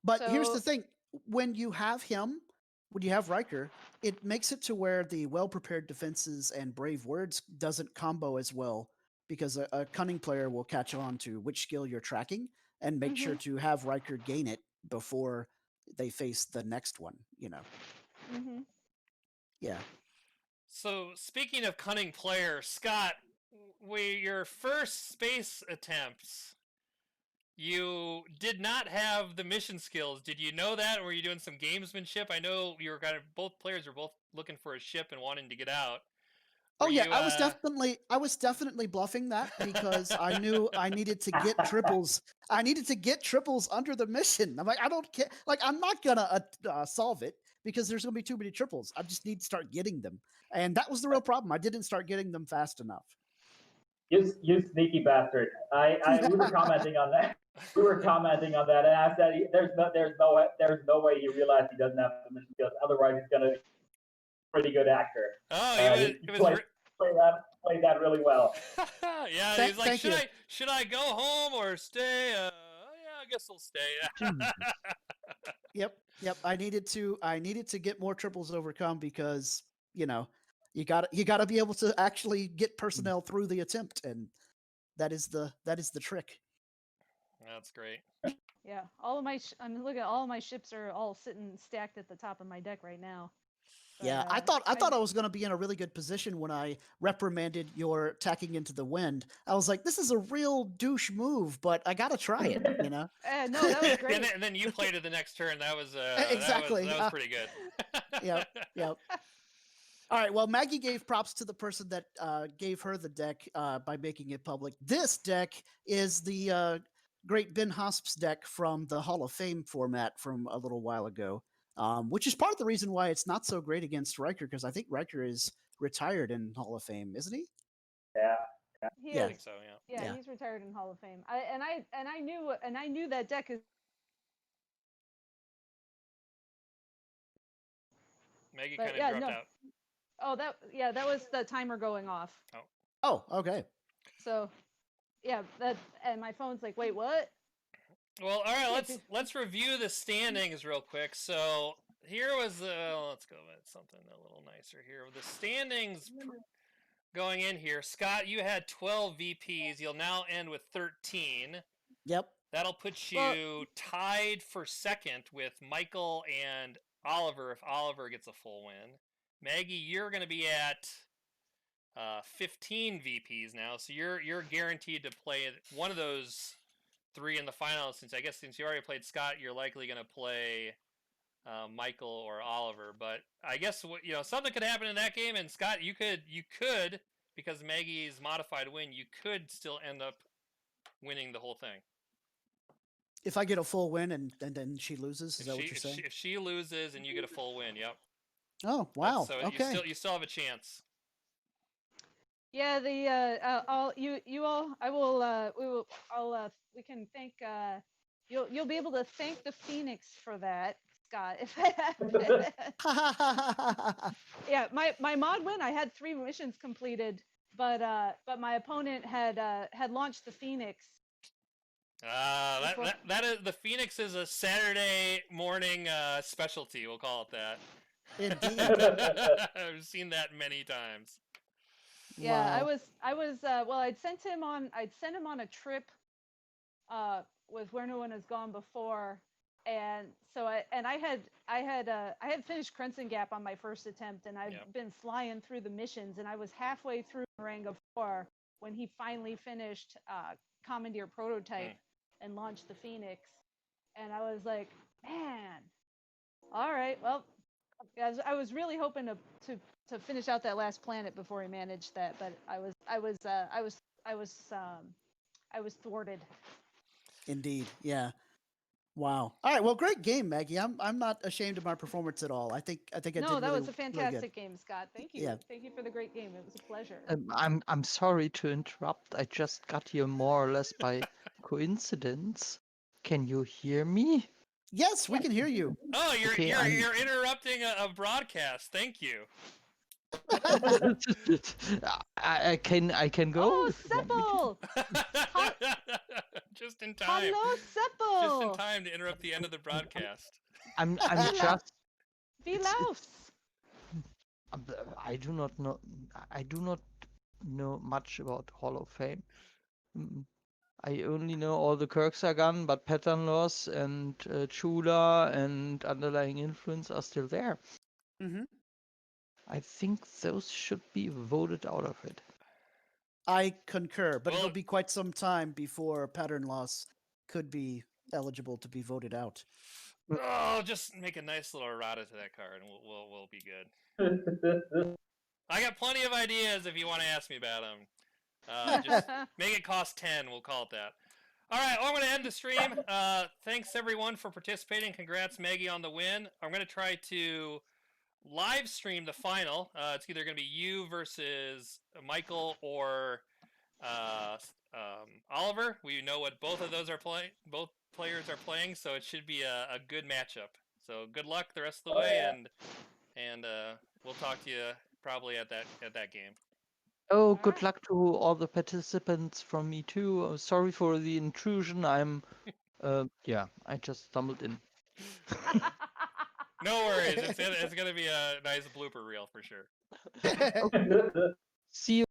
S5: But here's the
S4: So-
S5: thing: when you have Riker, it makes it to where the well-prepared defenses and brave words doesn't combo as well, because a cunning player will catch on to which skill you're tracking and make sure to have Riker gain it before they face the next one.
S4: Mhm.
S5: Yeah.
S1: So speaking of cunning players, Scott, your first space attempts, you did not have the mission skills. Did you know that, or were you doing some gamesmanship? I know you were both players were both looking for a ship and wanting to get out.
S5: Oh yeah, I was definitely bluffing that, because I knew I needed to get triples. I needed to get triples under the mission. I'm like, I don't care. Like, I'm not gonna solve it because there's gonna be too many triples. I just need to start getting them, and that was the real problem. I didn't start getting them fast enough.
S2: You sneaky bastard! We were commenting on that. We were commenting on that, and I said, there's no way he realized he doesn't have the mission skills. Otherwise, he's gonna be a pretty good actor.
S1: Oh,
S2: He played that really well.
S1: Yeah, he's like, should I go home or stay? Yeah, I guess I'll stay.
S5: Yep. I needed to get more triples overcome, because you got to be able to actually get personnel through the attempt, and that is the trick.
S1: That's great.
S4: Yeah, I'm looking at all of my ships are all sitting stacked at the top of my deck right now. But,
S5: Yeah, I thought I was going to be in a really good position when I reprimanded your tacking into the wind. I was like, this is a real douche move, but I got to try it,
S4: No, that was great.
S1: And then you played it the next turn. That was
S5: exactly.
S1: That was pretty good.
S5: Yep. All right. Well, Maggie gave props to the person that gave her the deck by making it public. This deck is the great Ben Hosp's deck from the Hall of Fame format from a little while ago, which is part of the reason why it's not so great against Riker, because I think Riker is retired in Hall of Fame, isn't he?
S2: Yeah.
S1: I think so. Yeah.
S4: Yeah, he's retired in Hall of Fame. I knew that deck is.
S1: Maggie
S4: But
S1: kind of
S4: yeah,
S1: dropped
S4: no.
S1: out.
S4: Oh, that was the timer going off.
S5: Oh, okay.
S4: So, yeah, and my phone's like, wait, what?
S1: Well, all right, let's review the standings real quick. So here was let's go with something a little nicer here. The standings going in here. Scott, you had 12 VPs. You'll now end with 13.
S5: Yep.
S1: That'll put you tied for second with Michael and Oliver if Oliver gets a full win. Maggie, you're going to be at 15 VPs now, so you're guaranteed to play one of those three in the finals. Since you already played Scott, you're likely going to play Michael or Oliver. But I guess something could happen in that game, and Scott, you could because Maggie's modified win, you could still end up winning the whole thing.
S5: If I get a full win and then she loses, is that what you're saying?
S1: If she loses and you get a full win, yep.
S5: Oh wow!
S1: So
S5: Okay.
S1: you still have a chance.
S4: Yeah, I'll you all I will we can thank you'll be able to thank the Phoenix for that, Scott. If I have yeah, my mod win, I had 3 missions completed, but my opponent had launched the Phoenix.
S1: That is the Phoenix is a Saturday morning specialty. We'll call it that.
S5: Indeed.
S1: I've seen that many times.
S4: Yeah,
S5: Wow.
S4: I was well, I'd sent him on a trip with where no one has gone before, and so I had finished Crimson Gap on my first attempt, and I've been flying through the missions, and I was halfway through Rang 4 when he finally finished Commandeer Prototype and launched the Phoenix, and I was like, man, all right, well, I was really hoping to finish out that last planet before he managed that, but I was thwarted.
S5: Indeed. Yeah. Wow. All right. Well, great game, Maggie. I'm not ashamed of my performance at all. I think I did
S4: No, that
S5: really,
S4: was a
S5: really good.
S4: fantastic game, Scott. Thank you.
S5: Yeah.
S4: Thank you for the great game. It was a pleasure.
S6: I'm sorry to interrupt. I just got here more or less by coincidence. Can you hear me?
S5: Yes, we can hear you.
S1: Oh,
S6: Okay,
S1: you're interrupting a broadcast. Thank you.
S6: I can go.
S4: Oh,
S6: if you want me to.
S4: Sepple!
S1: Just in time.
S4: Hello, Sepple!
S1: Just in time to interrupt the end of the broadcast.
S6: I'm just.
S4: Vilaus!
S6: I do not know. I do not know much about Hall of Fame. I only know all the Kirksagan, but pattern loss and Chula and underlying influence are still there.
S5: Mm-hmm.
S6: I think those should be voted out of it.
S5: I concur, but
S1: Well,
S5: it'll be quite some time before pattern loss could be eligible to be voted out.
S1: Oh, just make a nice little errata to that card, and we'll be good. I got plenty of ideas if you want to ask me about them. Just make it cost 10. We'll call it that. All right, well, I'm going to end the stream. Thanks everyone for participating. Congrats, Maggie, on the win. I'm going to try to live stream the final. It's either going to be you versus Michael or Oliver. We know what both of those are playing. Both players are playing, so it should be a good matchup. So good luck the rest of the way, and we'll talk to you probably at that game.
S6: Oh, good luck to all the participants from me too. Sorry for the intrusion. Yeah, I just stumbled in.
S1: No worries. It's going to be a nice blooper reel for sure.
S6: See you.